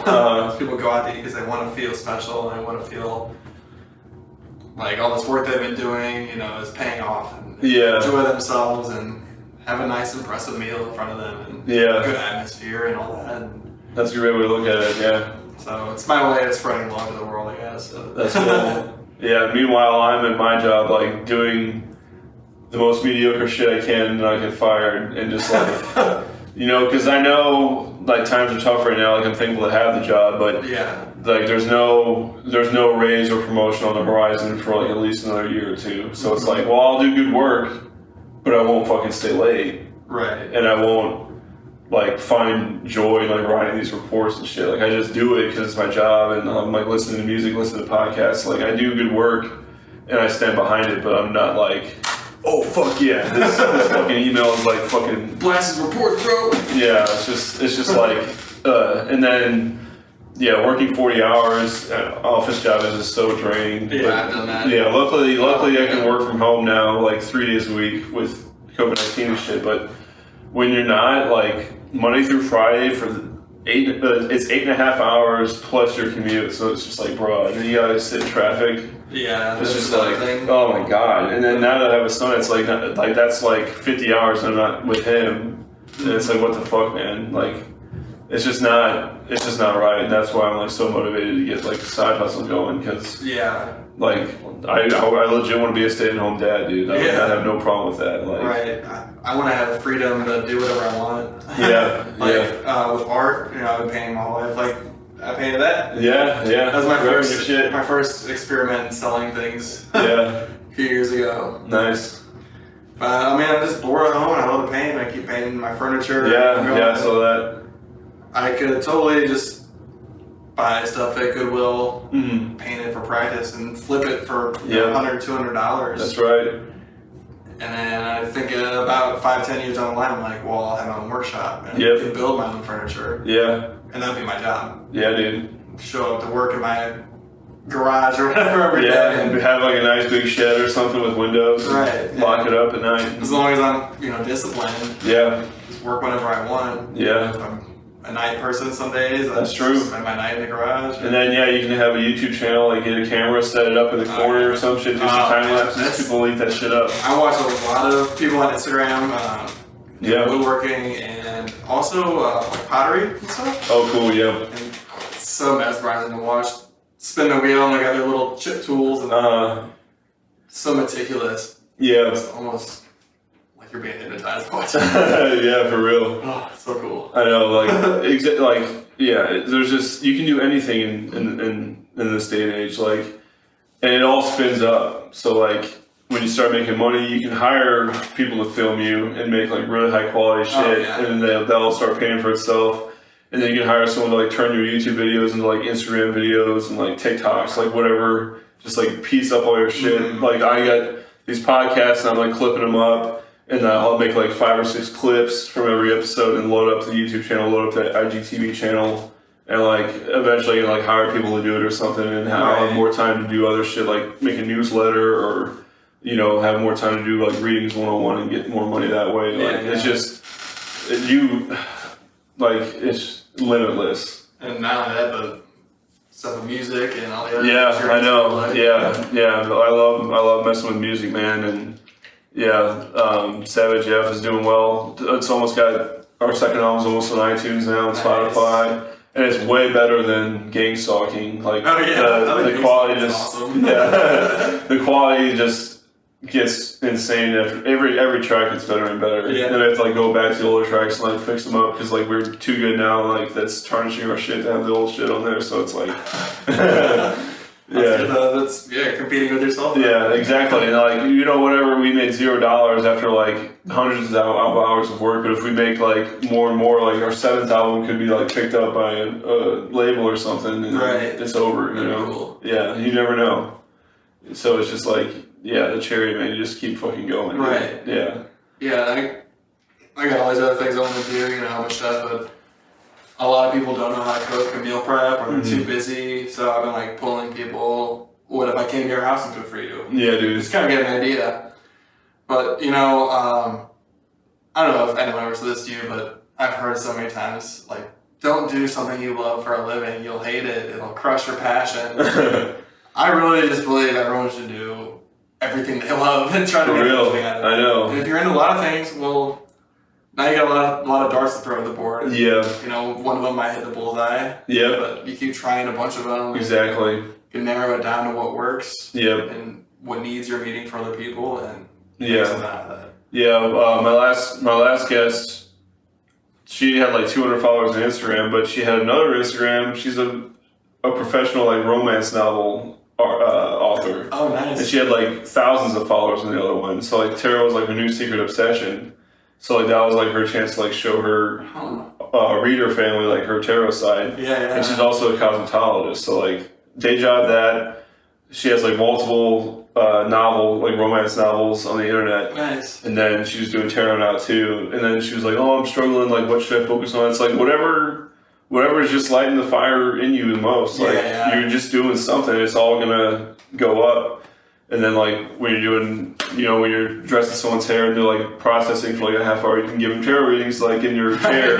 People go out to eat because they want to feel special and they want to feel like all this work they've been doing, you know, is paying off and Yeah. enjoy themselves and have a nice, impressive meal in front of them and Yeah. good atmosphere and all that. And That's a great way to look at it. Yeah. so it's my way of spreading love to the world, I guess. So. That's cool. Yeah, meanwhile, I'm at my job, like, doing the most mediocre shit I can, and I get fired, and just, like, you know, because I know, like, times are tough right now, like, I'm thankful to have the job, but, Yeah. like, there's no raise or promotion on the horizon for, like, at least another year or two, so it's like, well, I'll do good work, but I won't fucking stay late, Right. and I won't, like, find joy in, like, writing these reports and shit. Like, I just do it because it's my job, and I'm, like, listening to music, listening to podcasts. Like, I do good work, and I stand behind it, but I'm not like, oh, fuck yeah, this fucking email is, like, fucking... Blasted reports, bro! Yeah, it's just like... and then, yeah, working 40 hours at an office job is just so draining. Yeah, But, I've done that. yeah, luckily I can work from home now, like, 3 days a week with COVID-19 and shit, but when you're not, like, Monday through Friday for it's 8.5 hours plus your commute, so it's just like, bro, and then you gotta sit in traffic. Yeah, It's that's just another like, thing. oh my god. And then now that I have a son, it's like that's like 50 hours and I'm not with him. And it's like, what the fuck, man? Like, it's just not right. And that's why I'm like so motivated to get like the side hustle going, because Yeah. like I legit want to be a stay-at-home dad, dude. I have no problem with that. Like, Right. I want to have the freedom to do whatever I want. Yeah. Like yeah. with art, you know, I've been painting my whole life. Like I painted that. Yeah. Yeah. That was my Grabbing first your shit. my first experiment in selling things. Yeah. A few years ago. Nice. But I mean, I'm just bored at home and I love to paint. I keep painting my furniture. Yeah. I saw that. I could totally just buy stuff at Goodwill, Mm-hmm. paint it for practice, and flip it for Yeah. $100, $200. That's right. And then I think about 5-10 years down the line, I'm like, well, I'll have my own workshop and Yep. I can build my own furniture. Yeah. And that'd be my job. Yeah, dude. Show up to work in my garage or whatever every day. Yeah, and have like a nice big shed or something with windows. Right, Lock yeah. it up at night. As long as I'm, disciplined, Yeah. just work whenever I want. Yeah. If I'm a night person some days, I That's true. spend my night in the garage. And then yeah, you can have a YouTube channel, like get a camera, set it up in the corner or some shit, do some time lapses. that's- People eat that shit up. I watch a lot of people on Instagram Yeah. woodworking, and also like pottery and stuff. Oh, cool. Yeah. And it's so mesmerizing to watch. Spin the wheel, and they got their little chip tools, and so meticulous. Yeah. It's almost like you're being hypnotized watching. Yeah, for real. Oh, so cool. I know, like yeah. There's just you can do anything in this day and age, like, and it all spins up. So like when you start making money, you can hire people to film you and make like really high quality shit, and then that'll start paying for itself. And then you can hire someone to like turn your YouTube videos into like Instagram videos and like TikToks, like whatever. Just like piece up all your shit. Mm-hmm. Like I got these podcasts and I'm like clipping them up, and I'll make like 5 or 6 clips from every episode and load up the YouTube channel, load up the IGTV channel, and like eventually I can like hire people to do it or something, and have more time to do other shit like make a newsletter or have more time to do like readings 101 and get more money that way. Like it's just it's limitless. And not only that, but stuff with music and all the other. Yeah, I know. Like, yeah. I love messing with music, man, and Savage F is doing well. It's almost got our second album's almost on iTunes now and Spotify, and it's way better than Gang Stalking. Like the quality just awesome. the quality just gets insane. After every track gets better and better. Yeah. And I have to like go back to the older tracks and like fix them up because like we're too good now. Like that's tarnishing our shit to have the old shit on there. So it's like, that's competing with yourself. Yeah, exactly. And like whatever we made $0 after like hundreds of hours of work. But if we make like more and more, like our 7th album could be like picked up by a label or something, and it's over. Cool. Yeah, you never know. So it's just like. Yeah, the cherry, man. You just keep fucking going. Right. Yeah. Yeah, I got all these other things I want to do, I'm a chef, but a lot of people don't know how to cook and meal prep, or they're too busy, so I've been like pulling people, what if I came to your house and cook for you? Yeah, dude. Just kind of get an idea. But, I don't know if anyone ever said this to you, but I've heard so many times, like, don't do something you love for a living. You'll hate it. It'll crush your passion. I really just believe everyone should do everything they love and try to make something out of it. I know. And if you're into a lot of things, well, now you got a lot of darts to throw at the board. Yeah. One of them might hit the bullseye. Yeah. But you keep trying a bunch of them. Exactly. You can narrow it down to what works. Yep. And what needs you're meeting for other people, and make something out of that. Yeah. My last guest, she had like 200 followers on Instagram, but she had another Instagram. She's a professional like romance novel author. Oh, nice. And she had like thousands of followers on the other one. So like tarot was like her new secret obsession. So like that was like her chance to like show her reader family like her tarot side. Yeah. And she's also a cosmetologist. So like day job that. She has like multiple romance novels on the internet. Nice. And then she was doing tarot now too. And then she was like, oh, I'm struggling. Like, what should I focus on? It's like whatever is just lighting the fire in you the most. Like you're just doing something. It's all gonna go up. And then like when you're doing, when you're dressing someone's hair and they're like processing for like a half hour, you can give them tarot readings like in your chair,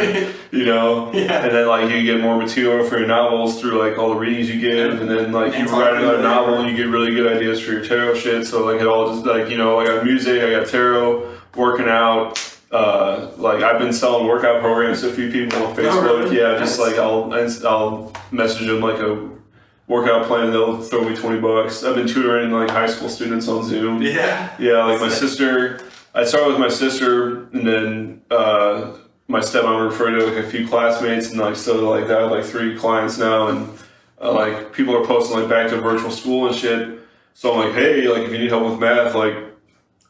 Yeah. And then like you get more material for your novels through like all the readings you give, and then like you write another novel and you get really good ideas for your tarot shit. So like it all just like, I got music, I got tarot, working out. Like I've been selling workout programs to a few people on Facebook. Oh, really? Yeah, just like I'll message them like a workout plan, they'll throw me $20. I've been tutoring like high school students on Zoom. Yeah. Yeah, like my sister, I started with my sister, and then my stepmom referred to like a few classmates, and like so like that, I have like 3 clients now, and like people are posting like back to virtual school and shit. So I'm like, hey, like if you need help with math, like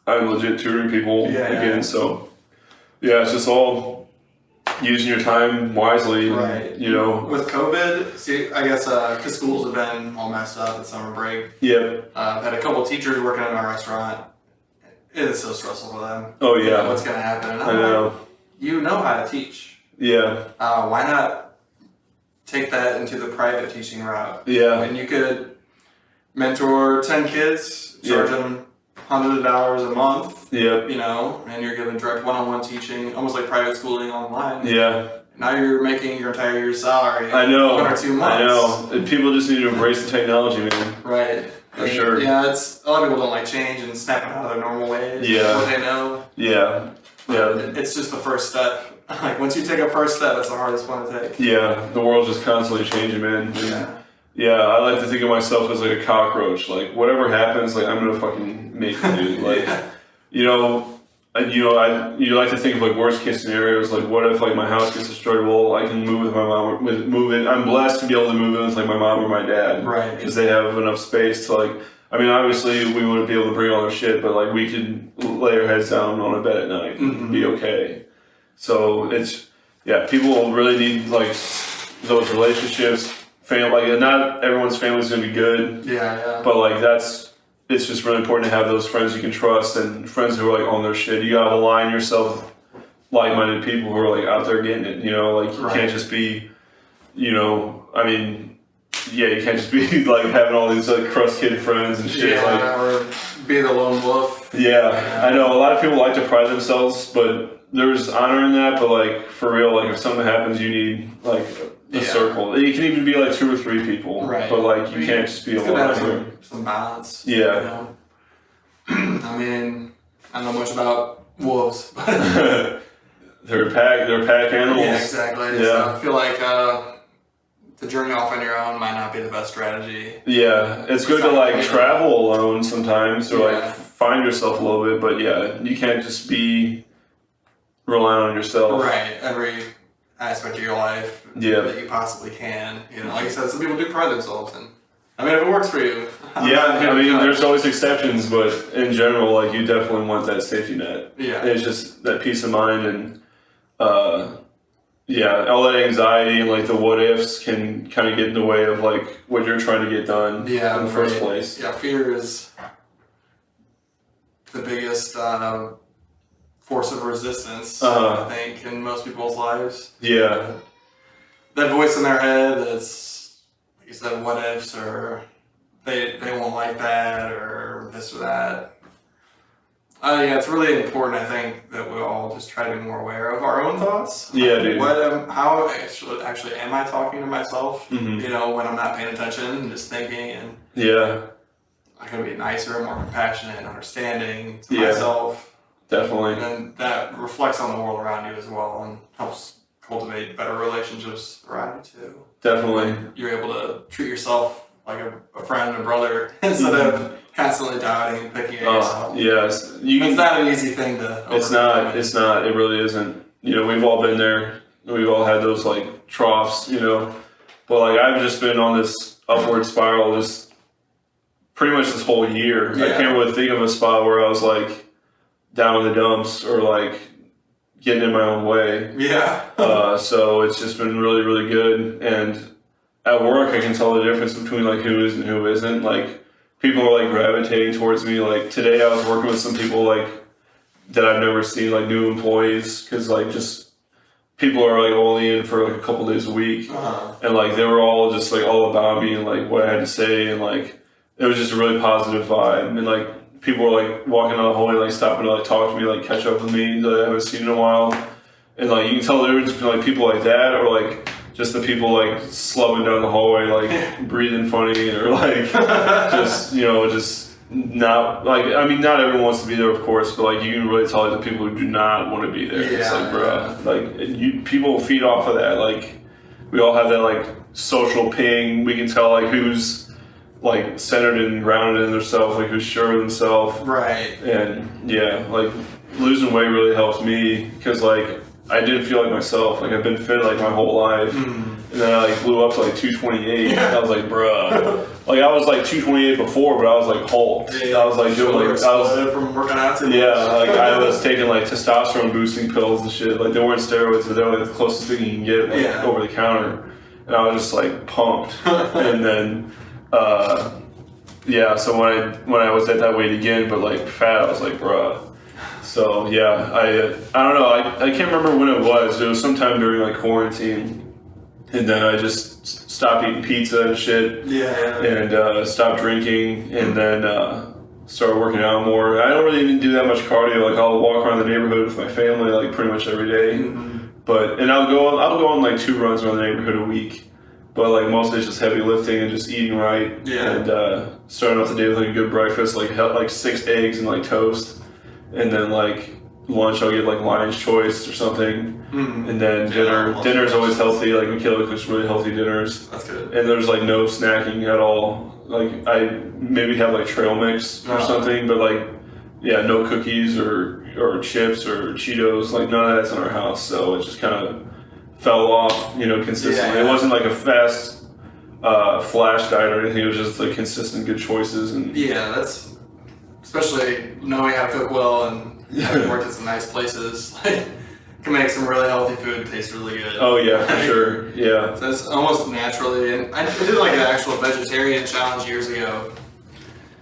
I'm legit tutoring people again. So yeah, it's just all using your time wisely. Right. With COVID, see, I guess because schools have been all messed up at summer break. Yep. I've had a couple of teachers working in our restaurant. It is so stressful for them. Oh yeah. What's going to happen? And I know. Like, you know how to teach. Yeah. Why not take that into the private teaching route? Yeah. And you could mentor 10 kids, charge them hundreds of dollars a month. Yep. And you're giving direct one-on-one teaching, almost like private schooling online. Yeah. Now you're making your entire year's salary. I know. 1 or 2 months. I know. And people just need to embrace the technology, man. Right. For sure. Yeah, a lot of people don't like change and snapping out of their normal ways. Yeah. What they know. Yeah. Yeah. It's just the first step. Like once you take a first step, that's the hardest one to take. Yeah, the world's just constantly changing, man. Yeah, I like to think of myself as like a cockroach. Like whatever happens, like I'm gonna fucking make it, dude. Like, you like to think of like worst case scenarios. Like what if like my house gets destroyed? Well, I can move with my mom. Move in. I'm blessed to be able to move in with like my mom or my dad, right? Because they have enough space to like. I mean, obviously we wouldn't be able to bring all our shit, but like we could lay our heads down on a bed at night and be okay. So it's people really need like those relationships. Family, like not everyone's family's gonna be good. Yeah. But like it's just really important to have those friends you can trust and friends who are like on their shit. You gotta align yourself with like-minded people who are like out there getting it. Like you can't just be, I mean, you can't just be like having all these like crust kid friends and shit. Or be the lone wolf. Yeah, I know a lot of people like to pride themselves, but there's honor in that. But like for real, like if something happens, you need like a circle. It can even be like 2 or 3 people, right? But like you can't just be alone. Some balance. Yeah. I mean, I don't know much about wolves, but they're pack animals. Yeah, exactly. So I feel like the journey off on your own might not be the best strategy. Yeah, it's good to like travel alone sometimes, or like find yourself a little bit. But you can't just be relying on yourself. Right. Every aspect of your life that you possibly can. Like I said, some people do pride themselves, and I mean, if it works for you. I mean, there's always exceptions, but in general, like you definitely want that safety net. Yeah. It's just that peace of mind and all that anxiety and like the what ifs can kind of get in the way of like what you're trying to get done in the first place. Yeah, fear is the biggest force of resistance, I think, in most people's lives. Yeah. That voice in their head that's, like you said, what ifs, or they won't like that, or this or that. It's really important, I think, that we all just try to be more aware of our own thoughts. Yeah, dude. How actually am I talking to myself? Mm-hmm. When I'm not paying attention and just thinking, and I can be nicer, more compassionate, and understanding to myself. Definitely. And then that reflects on the world around you as well, and helps cultivate better relationships around you too. Definitely. You're able to treat yourself like a friend, a brother, instead of constantly doubting and picking at yourself. Yes. It's not an easy thing to overcome. It's not. It really isn't. We've all been there. We've all had those like troughs, But like I've just been on this upward spiral pretty much this whole year. Yeah. I can't really think of a spot where I was like down in the dumps or like getting in my own way. Yeah. So it's just been really, really good. And at work, I can tell the difference between like who is and who isn't. Like people are like gravitating towards me. Like today, I was working with some people like that I've never seen, like new employees, because like just people are like only in for like a couple days a week, and like they were all just like all about me and like what I had to say, and like it was just a really positive vibe. And like people were like walking down the hallway, like stopping to like talk to me, like catch up with me that I haven't seen in a while. And like you can tell the difference between like people like that or like just the people like slumming down the hallway, like breathing funny or like just not like, I mean, not everyone wants to be there, of course, but like you can really tell like the people who do not want to be there. It's like, bruh, like people feed off of that. Like we all have that like social ping. We can tell like who's like centered and grounded in themselves, like who's sure of themselves. Right. And like losing weight really helps me because like I didn't feel like myself. Like I've been fit like my whole life, and then I like blew up to like 228. And I was like, bruh. Like I was like 228 before, but I was like Hulk. Yeah, I was like doing like I was from working out too much. like I was taking like testosterone boosting pills and shit. Like they weren't steroids, but they were like the closest thing you can get like, over the counter. And I was just like pumped. And then so when I was at that weight again, but like fat, I was like, bruh. So yeah, I don't know. I can't remember when it was. It was sometime during like quarantine, and then I just stopped eating pizza and shit. And stopped drinking, and then started working out more. I don't really even do that much cardio. Like I'll walk around the neighborhood with my family like pretty much every day. And I'll go on like 2 runs around the neighborhood a week. But like mostly it's just heavy lifting and just eating right. And starting off the day with like a good breakfast, like 6 eggs and like toast. And then like lunch I'll get like Lion's Choice or something, and then dinner's always healthy. Like Michaela cooks really healthy dinners. That's good. And there's like no snacking at all. Like I maybe have like trail mix or something, but like no cookies or chips or Cheetos. Like none of that's in our house, so it just kind of fell off, consistently. It wasn't like a fast flash diet or anything. It was just like consistent good choices. And that's especially knowing how to cook well and having worked at some nice places. Like, can make some really healthy food taste really good. Oh yeah, for sure. Yeah. So it's almost naturally, and I did like an actual vegetarian challenge years ago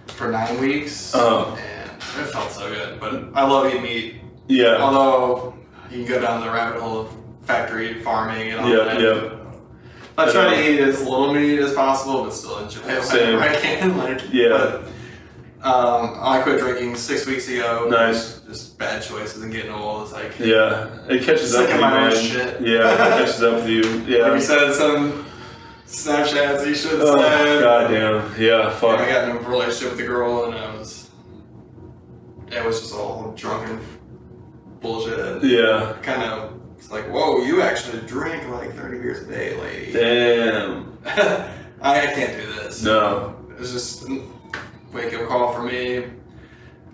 for 9 weeks, and it felt so good. But I love eating meat. Yeah. Although you can go down the rabbit hole of factory farming and all that. Yeah. I try to eat as little meat as possible, but still enjoy it whenever I can. But, I quit drinking 6 weeks ago. Nice. Just bad choices and getting old. It's like it catches up with you, my own man. shit. Yeah, it catches up with you. Yeah. Like you said, some Snapchats you should have Oh, said. goddamn. Yeah, fuck. I got in a relationship with a girl and it was just all drunken bullshit. Yeah. Kind of, it's like, whoa, you actually drink like 30 beers a day, lady. Damn. I can't do this. No. It was just a wake-up call for me.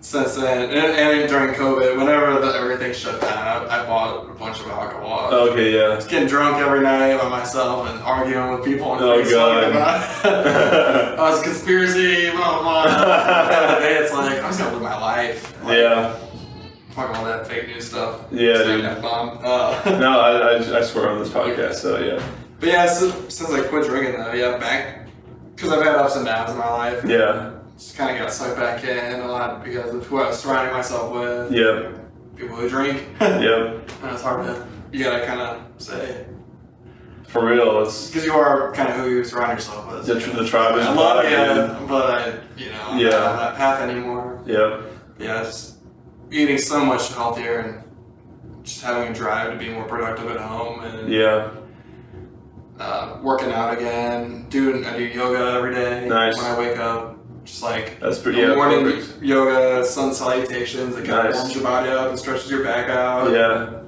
Since then, and during COVID, whenever everything shut down, I bought a bunch of alcohol. Okay, yeah. I was getting drunk every night by myself and arguing with people on Oh, Facebook God. about I was conspiracy, blah, blah, blah. Today it's like, I'm just gonna live my life. Like, fuck all that fake news stuff. Yeah, dude. F-bomb. No, I swear on this podcast, so yeah. But yeah, since I quit drinking though, back, because I've had ups and downs in my life. Yeah. Just kind of got sucked back in a lot because of who I was surrounding myself with. Yep. People who drink. Yep. And it's hard to, you gotta kind of say. For real, it's... Because you are kind of who you surround yourself with. The tribe is... I love you, but I'm not on that path anymore. Yep. Yeah, just eating so much healthier and just having a drive to be more productive at home and working out again. I do yoga every day. Nice. When I wake up. Just like that's pretty morning perfect. Yoga, sun salutations, it kind of warms your body up and stretches your back out. Yeah.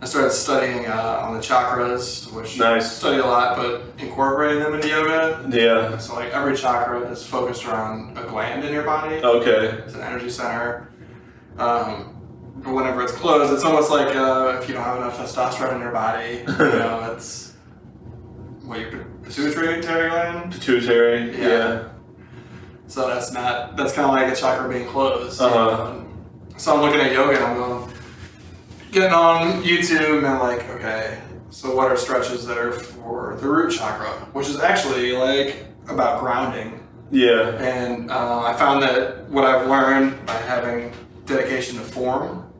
I started studying on the chakras, which I study a lot, but incorporating them into yoga. Yeah. So like every chakra is focused around a gland in your body. Okay. It's an energy center. But whenever it's closed, it's almost like if you don't have enough testosterone in your body, it's your pituitary gland? Pituitary, yeah. So that's kind of like a chakra being closed. Uh-huh. So I'm looking at yoga and I'm getting on YouTube and I'm like, okay, so what are stretches that are for the root chakra, which is actually like about grounding. Yeah. And I found that what I've learned by having dedication to form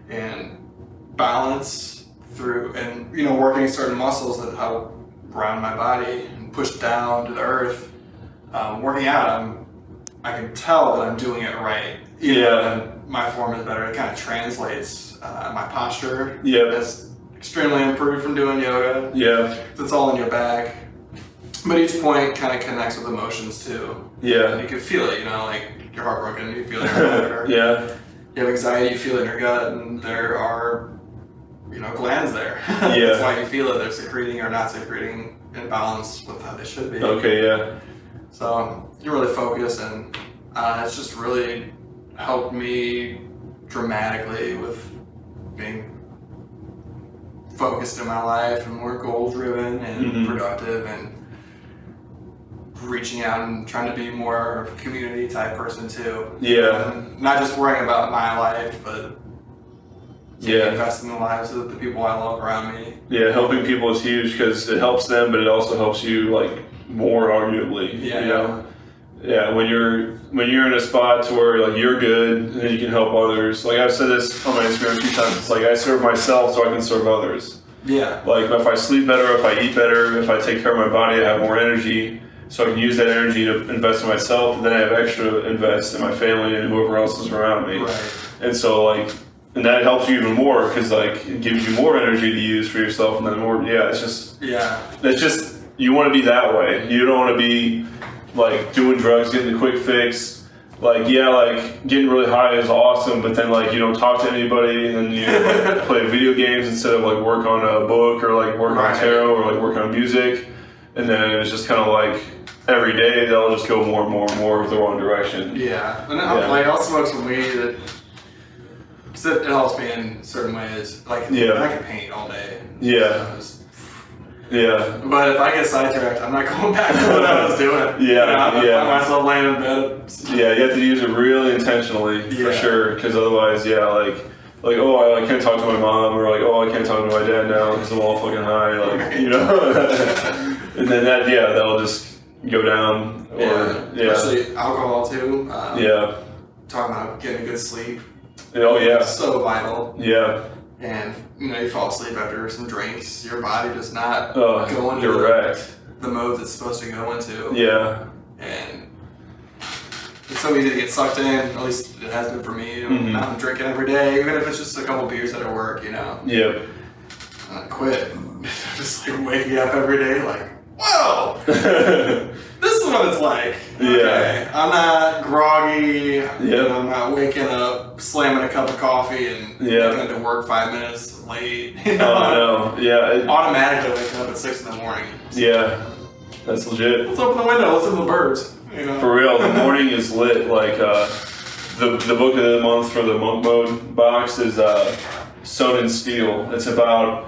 and balance through, and working certain muscles that help ground my body and push down to the earth. Working out, I can tell that I'm doing it right. And my form is better. It kind of translates. My posture has extremely improved from doing yoga. Yeah. It's all in your back. But each point kind of connects with emotions too. Yeah. And you can feel it, like you're heartbroken, you feel it in your gut. You have anxiety, you feel it in your gut, and there are, glands there. That's why you feel it. They're secreting or not secreting in balance with how they should be. Okay, yeah. So you really focus, and it's just really helped me dramatically with being focused in my life and more goal-driven and productive and reaching out and trying to be more of a community type person too. Not just worrying about my life, but invest in the lives of the people I love around me. Yeah, helping people is huge because it helps them, but it also helps you more arguably. When you're in a spot to where you're good and then you can help others. I've said this on my Instagram a few times. It's I serve myself so I can serve others. Yeah. If I sleep better, if I eat better, if I take care of my body, I have more energy. So I can use that energy to invest in myself, and then I have extra to invest in my family and whoever else is around me. Right. And so and that helps you even more because it gives you more energy to use for yourself, and then more. It's just you want to be that way. You don't want to be doing drugs, getting a quick fix, like, yeah, like getting really high is awesome, but then like you don't talk to anybody, and then you like, play video games instead of like work on a book or like work on tarot or like work on music, and then it's just kind of like every day they'll just go more and more and more the wrong direction. Yeah, and like I'll smoke some weed because it helps me in certain ways. Like I can paint all day. Yeah. Yeah. But if I get sidetracked, I'm not going back to what I was doing. Yeah, I find myself laying in bed. Yeah, you have to use it really intentionally for sure, because otherwise, like oh, I can't talk to my mom, or like oh, I can't talk to my dad now because I'm all fucking high, like you know. And then that'll just go down. Especially alcohol too. Talking about getting a good sleep. Oh yeah. It's so vital. Yeah. And you fall asleep after some drinks, your body just not going direct the mode it's supposed to go into. Yeah. And it's so easy to get sucked in, at least it has been for me. I'm drinking every day, even if it's just a couple beers at work, Yep. And I quit. Just like waking up every day like, whoa! This is what it's like. Okay. I'm not groggy. I'm not waking up, slamming a cup of coffee, and going to work 5 minutes late. Oh no! Yeah. Automatically waking up at 6 in the morning. Yeah, that's legit. Let's open the window. Listen to the birds. For real, the morning is lit. Like the book of the month for the monk mode box is Sun and Steel. It's about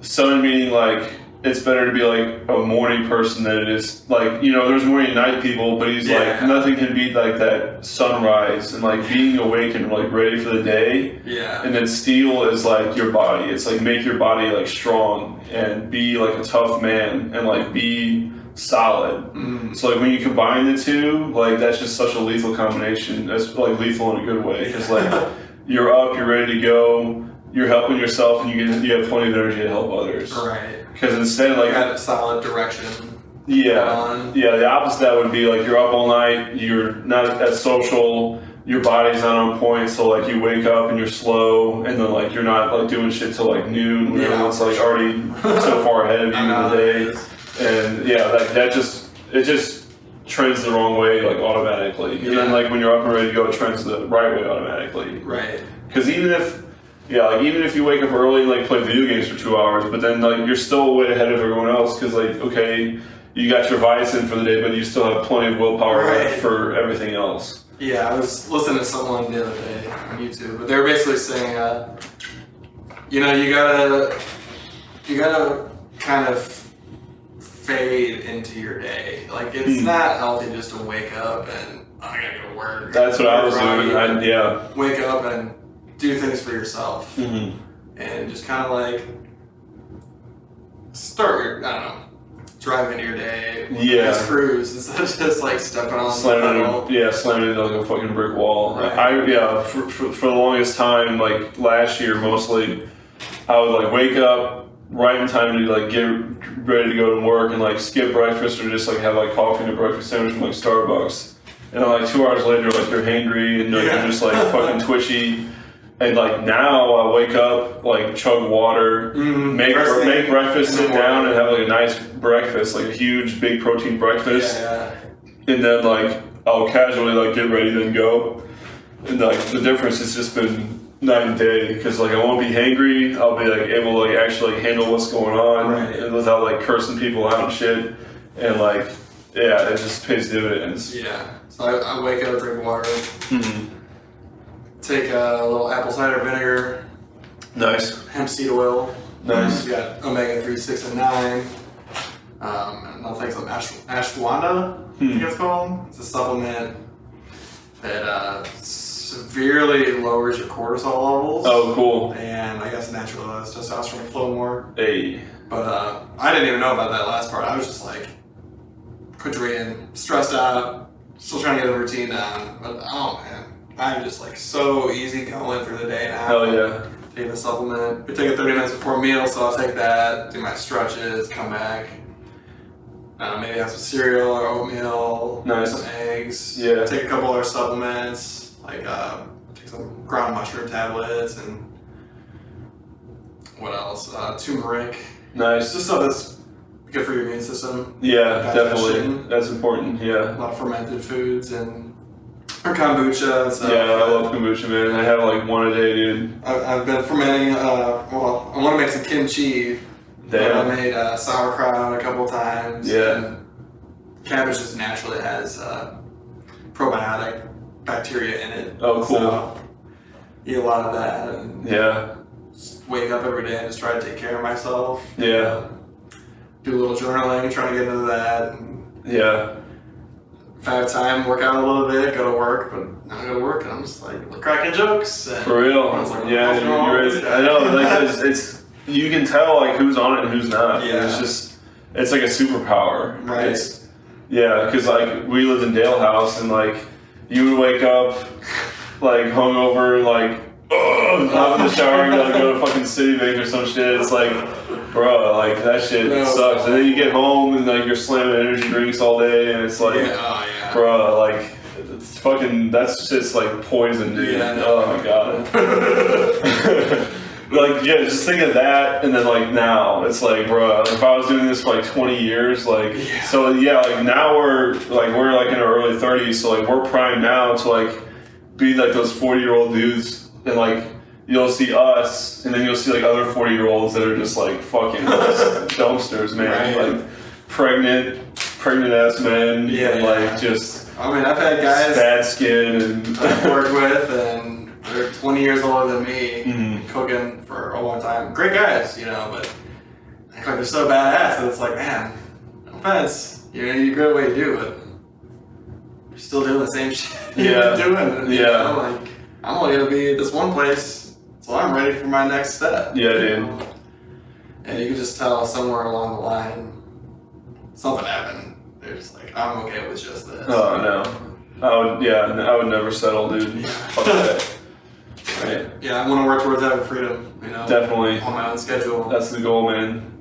sun meaning like. It's better to be like a morning person than it is like, there's morning and night people, but he's like, nothing can beat like that sunrise and like being awake and like ready for the day. Yeah. And then steel is like your body. It's like make your body like strong and be like a tough man and like be solid. So like when you combine the two, like that's just such a lethal combination. That's like lethal in a good way because like you're up, you're ready to go, you're helping yourself, and you have plenty of energy to help others. Right. Because instead, like, you got a solid direction. The opposite of that would be like you're up all night, you're not as social, your body's not on point, so like you wake up and you're slow, and then like you're not like doing shit till like noon when everyone's like already so far ahead of you in the day, and that just trends the wrong way like automatically, and then like when you're up and ready to go, it trends the right way automatically. Right. Because even if you wake up early and like play video games for 2 hours, but then like you're still way ahead of everyone else because like okay, you got your vice in for the day, but you still have plenty of willpower left for everything else. Yeah, I was listening to someone the other day on YouTube, but they were basically saying, you gotta kind of fade into your day. Like it's not healthy just to wake up and I gotta go to work. That's what I was doing. Wake up and do things for yourself, and just kind of like start driving your day. Just cruise instead of just like stepping on slamming into like a fucking brick wall. Right. For the longest time, like last year mostly, I would like wake up right in time to like get ready to go to work and like skip breakfast or just like have like coffee and a breakfast sandwich from like Starbucks, and then like 2 hours later like you're hangry and like you're just like fucking twitchy. And like now I wake up, like chug water, make breakfast, sit down and have like a nice breakfast, like a huge big protein breakfast. And then like I'll casually like get ready then go. And like the difference has just been night and day because like I won't be hangry, I'll be like able to like actually like, handle what's going on and without like cursing people out and shit. And like it just pays dividends. Yeah. So I wake up, drink water. Take a little apple cider vinegar. Nice. Hemp seed oil. Nice. You got omega-3, 6, and 9. And I'll take some ashwagandha, I think it's called. It's a supplement that severely lowers your cortisol levels. Oh, cool. And I guess naturally lets testosterone flow more. Hey. But I didn't even know about that last part. I was just like, quit drinking, stressed out, still trying to get the routine down. But oh man. I'm just like so easy going through the day now. Hell yeah. Taking the supplement. We take it 30 minutes before a meal, so I'll take that, do my stretches, come back. Maybe have some cereal or oatmeal. Nice. Some eggs. Yeah. Take a couple other supplements, like take some ground mushroom tablets and what else? Turmeric. Nice. Just stuff that's good for your immune system. Yeah, definitely. That's important. Yeah. A lot of fermented foods and Or kombucha and stuff. Yeah, I love kombucha, man. I have like one a day, dude. I've been fermenting. Well, I want to make some kimchi. Damn. I made sauerkraut a couple times. Yeah. And cabbage just naturally has probiotic bacteria in it. Oh, cool. So eat a lot of that. And Yeah. just wake up every day and just try to take care of myself. Yeah. Do a little journaling, trying to get into that. And Yeah. if I have time, work out a little bit, go to work, but I go to work and I'm just like cracking jokes. And For real. I was like, Yeah, what's wrong you're with right. this guy? I know. Like, it's you can tell like who's on it and who's not. Yeah. It's just it's like a superpower. Right. Yeah, because like we lived in Dale House and like you would wake up like hungover, like hop in the shower and like, go to fucking City Bank or some shit. It's like, bro, like that shit No. sucks. And then you get home and like you're slamming energy drinks all day and it's like, Yeah. bro, like it's fucking that's just like poison, dude. Yeah, I know. Oh my god. Like, yeah, just think of that, and then, like, now, it's like, bro, if I was doing this for, like, 20 years, like, so, yeah, like, now we're, like, in our early 30s, so, like, we're primed now to, like, be, like, those 40-year-old dudes, and, like, you'll see us, and then you'll see, like, other 40-year-olds that are just, like, fucking dumpsters, man, Right. like, pregnant-ass men, Yeah, and, yeah. like, just I mean, I've had guys bad skin, and... I've worked with, and they're 20 years older than me, Mhm. cooking for a long time. Great guys, you know, but I feel like they're so badass that it's like, man, no offense, you know, you're good at what you do, but you're still doing the same shit Yeah. you're doing. You Yeah. know, like, I'm only gonna be at this one place, so I'm ready for my next step. Yeah, you dude. know? And you can just tell somewhere along the line, something happened. They're just like, I'm okay with just this. Oh, no. I would never settle, dude. Fuck that. Right. Yeah, I want to work towards having freedom, you know. Definitely. On my own schedule. That's the goal, man.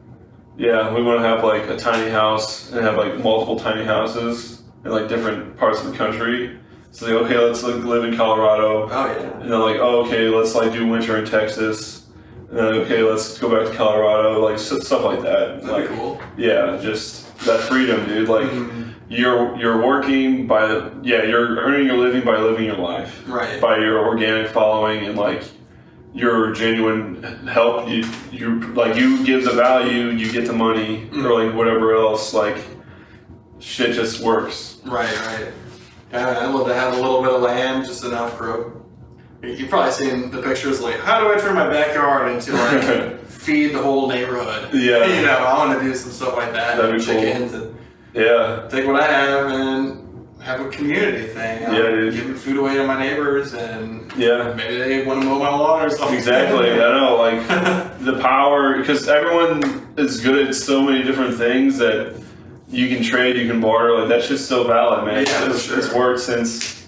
Yeah, we want to have like a tiny house and have like multiple tiny houses in like different parts of the country. So like, okay, let's like live in Colorado. Oh yeah. And then like, oh, okay, let's like do winter in Texas. And then okay, let's go back to Colorado. Like stuff like that. That'd Like, be cool. yeah, just that freedom, dude. Like Mhm. you're working by you're earning your living by living your life. Right. By your organic following and like your genuine help, you like you give the value, you get the money or like whatever else, like shit just works. Right. Yeah, I'd love to have a little bit of land, just enough for. You've probably seen the pictures like, how do I turn my backyard into like feed the whole neighborhood? Yeah. You know, I want to do some stuff like that. That'd be cool. Chickens and Yeah. take what I have and have a community thing. Yeah, dude. Giving food away to my neighbors and Yeah. maybe they want to mow my lawn or something. Exactly. I know, like the power, because everyone is good at so many different things that you can trade, you can barter. Like that's just so valid, man. Yeah, it's, for sure. it's worked since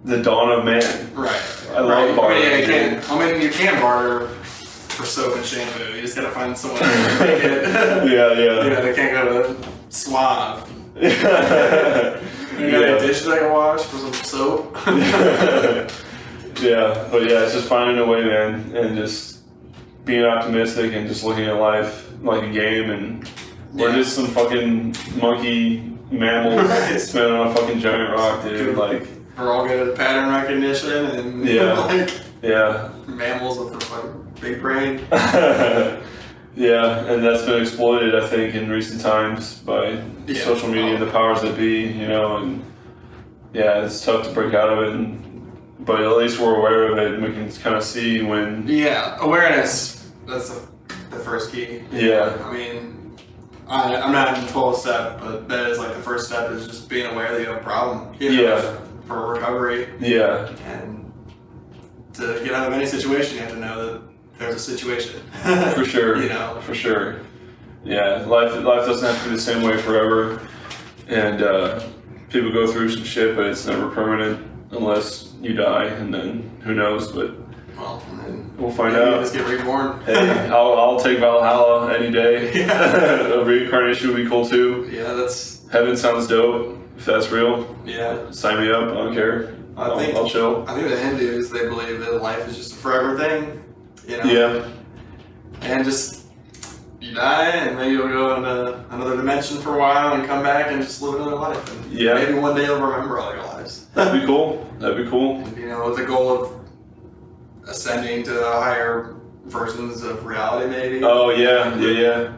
the dawn of man. Right. I love bartering. You can barter for soap and shampoo. You just gotta find someone to make it. Yeah. You know, they can't go to Suave. You got Yeah. any dishes I can wash for some soap? Yeah, but yeah, it's just finding a way, man, and just being optimistic and just looking at life like a game, and we're Yeah. just some fucking monkey mammals Right. spinning on a fucking giant rock, dude. Like, We're all good at pattern recognition and Yeah. like yeah. mammals with the fucking big brain. Yeah, and that's been exploited, I think, in recent times by Yeah. social media and the powers that be, you know, and yeah, it's tough to break out of it, but at least we're aware of it and we can kind of see when, Yeah, awareness. That's the first key. yeah, I mean, I'm not in 12 step, but that is like the first step is just being aware that you have a problem. You know, Yeah. For recovery. yeah, And to get out of any situation, you have to know that there's a situation. for sure, You know. for sure. Yeah, life doesn't have to be the same way forever, and people go through some shit, but it's never permanent unless you die, and then who knows, but Well, and then we'll find maybe you out. just get reborn. Hey, I'll take Valhalla any day. Yeah. A reincarnation would be cool too. Yeah, that's Heaven sounds dope. If that's real, yeah. sign me up. I don't care. I'll chill. I think the Hindus, they believe that life is just a forever thing. You know. Yeah. And just you you die, and maybe you'll go into another dimension for a while and come back and just live another life. And maybe one day you'll remember all your lives. That'd be cool. That'd be cool. And, with the goal of ascending to higher versions of reality, maybe. Oh, yeah.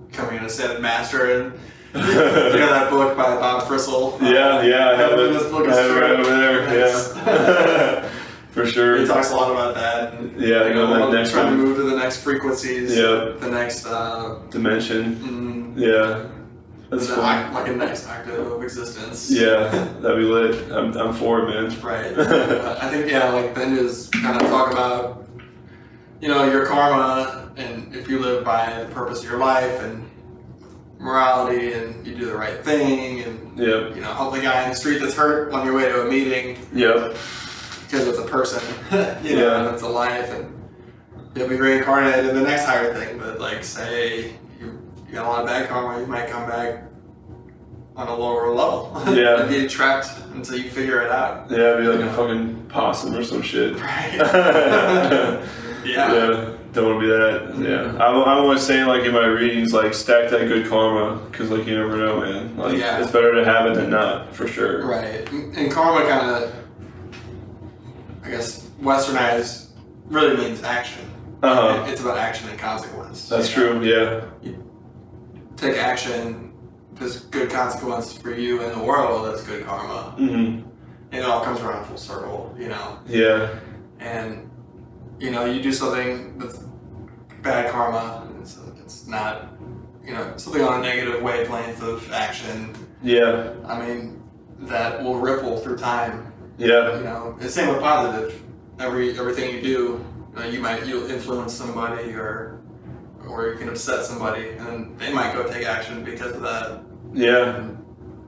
Becoming an ascended master. And that book by Bob Frisell. Yeah, I have it. This book I have it right over there. Yeah. For sure. He talks a lot about that. And, trying to move to the next frequencies. Yeah. The next dimension. Yeah. That's cool. Like a next octave of existence. Yeah, that'd be lit. I'm for it, man. Right. I think then just kind of talk about your karma, and if you live by the purpose of your life and morality, and you do the right thing, and help the guy in the street that's hurt on your way to a meeting. Yep. Because it's a person, and it's a life, and you'll be reincarnated in the next higher thing. But say you got a lot of bad karma, you might come back on a lower level. Yeah. And be trapped until you figure it out. Yeah, be like a fucking possum or some shit. Right. Yeah. Don't want to be that. Yeah. I always say in my readings stack that good karma, because you never know, man. It's better to have it than not, for sure. Right. And karma kind of, I guess, westernized really means action. It's about action and consequence. That's true. Yeah. You take action, there's good consequence for you in the world. That's good karma. And it all comes around full circle. Yeah. And you do something that's bad karma. It's not, something on a negative wavelength of action. Yeah. I mean, that will ripple through time. Yeah. And same with positive. Everything you do, you'll influence somebody, or you can upset somebody, and they might go take action because of that. Yeah. And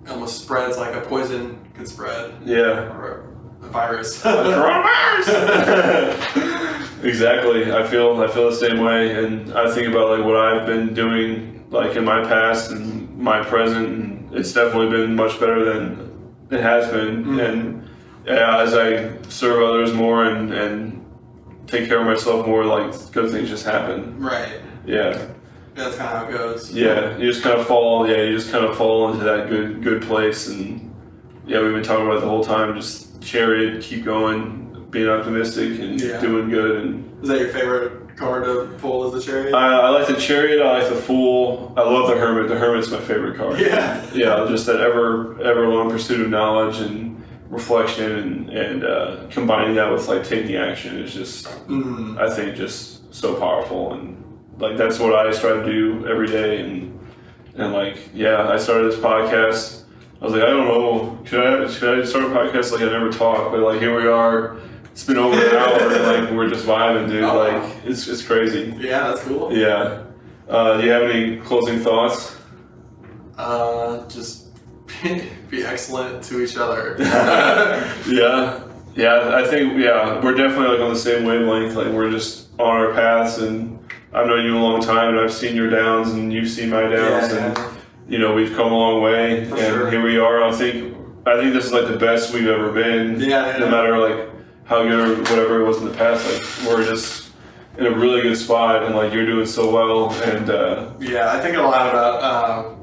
it almost spreads like a poison could spread. Yeah. Or a virus. Coronavirus. Exactly. I feel the same way, and I think about what I've been doing in my past and my present, and it's definitely been much better than it has been. And as I serve others more and take care of myself more, good things just happen. Right. Yeah. That's kind of how it goes. Yeah. You just kind of fall into that good place, and we've been talking about it the whole time. Just chariot, keep going, being optimistic and doing good. And is that your favorite card to pull? Is the chariot? I like the chariot. I like the fool. I love the hermit. The hermit's my favorite card. Yeah. Yeah. Just that ever long pursuit of knowledge and reflection, and combining that with taking action is just I think just so powerful, and that's what I strive to do every day. And I started this podcast. I was I don't know, should I start a podcast? I never talk, but here we are. It's been over an hour, and we're just vibing, dude. It's crazy. Yeah, that's cool. Yeah. Do you have any closing thoughts? Just be excellent to each other. Yeah, I think we're definitely on the same wavelength. We're just on our paths, and I've known you a long time, and I've seen your downs, and you've seen my downs, and we've come a long way, and here we are. I think this is the best we've ever been. Yeah. No matter how good or whatever it was in the past, we're just in a really good spot, and you're doing so well, and I think a lot about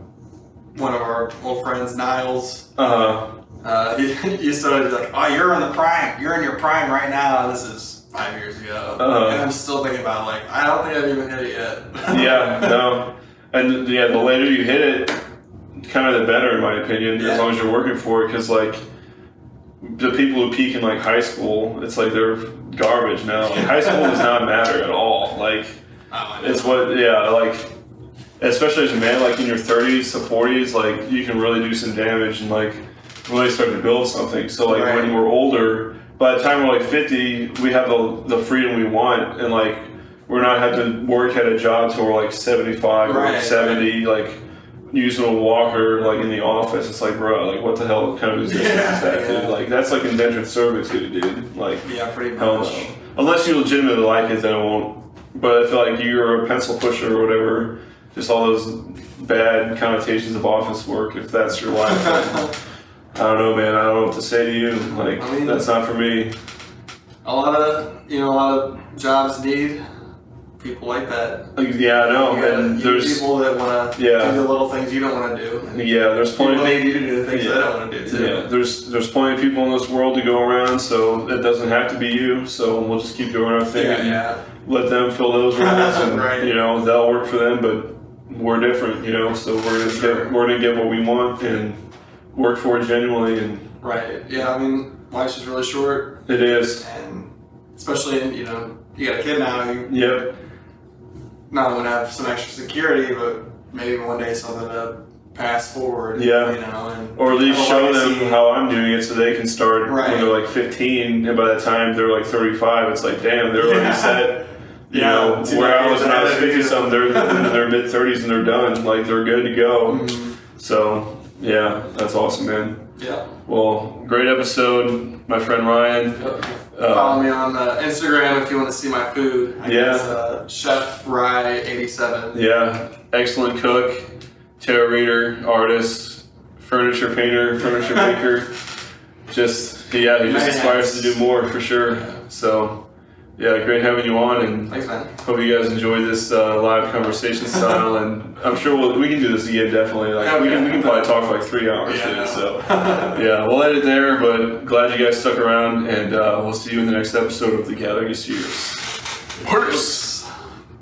one of our old friends, Niles. He started oh, you're in the prime. You're in your prime right now. This is 5 years ago, and I'm still thinking about I don't think I've even hit it yet. Yeah, no, and the later you hit it, kind of the better, in my opinion. As long as you're working for it, because the people who peak in high school, it's they're garbage now. High school does not matter at all. It's what especially as a man, in your 30s to 40s, you can really do some damage and really start to build something. So when we're older, by the time we're 50, we have the freedom we want, and we're not having to work at a job till we're 75 or 70, using a walker in the office. It's bro, what the hell kind of existence is that, dude? That's indentured servitude, dude. Pretty hell much. no. Unless you legitimately like it, then it won't. But I feel you're a pencil pusher or whatever, just all those bad connotations of office work, if that's your life. I don't know, man. I don't know what to say to you. That's not for me. A lot of jobs need people like that. Yeah, I know. And there's people that want to do the little things you don't want to do. There's plenty. People need you to do the things they don't want to do too. Yeah, there's plenty of people in this world to go around, so it doesn't have to be you. So we'll just keep doing our thing and let them fill those roles, and that'll work for them. But we're different, so we're gonna get what we want and work for it genuinely. And I mean, life's just really short. It is, and especially you got a kid now. Yep. Not only have some extra security, but maybe one day something to pass forward. And, or at least show them how I'm doing it, so they can start when they're like 15, and by the time they're like 35, it's like, damn, they're already set. Where I was when I was 50-something, they're in their mid 30s and they're done. Like they're good to go. Mm-hmm. So that's awesome, man. Yeah. Well, great episode, my friend Ryan. Follow me on Instagram if you want to see my food. Chefry87. Yeah, excellent cook, tarot reader, artist, furniture painter, furniture maker. He just aspires to do more for sure. So, great having you on, and thanks, man. Hope you guys enjoyed this live conversation style, and I'm sure we can do this again, definitely. We can probably talk for like 3 hours. So we'll end it there, but glad you guys stuck around, and we'll see you in the next episode of the Gathering of Seers. Peace.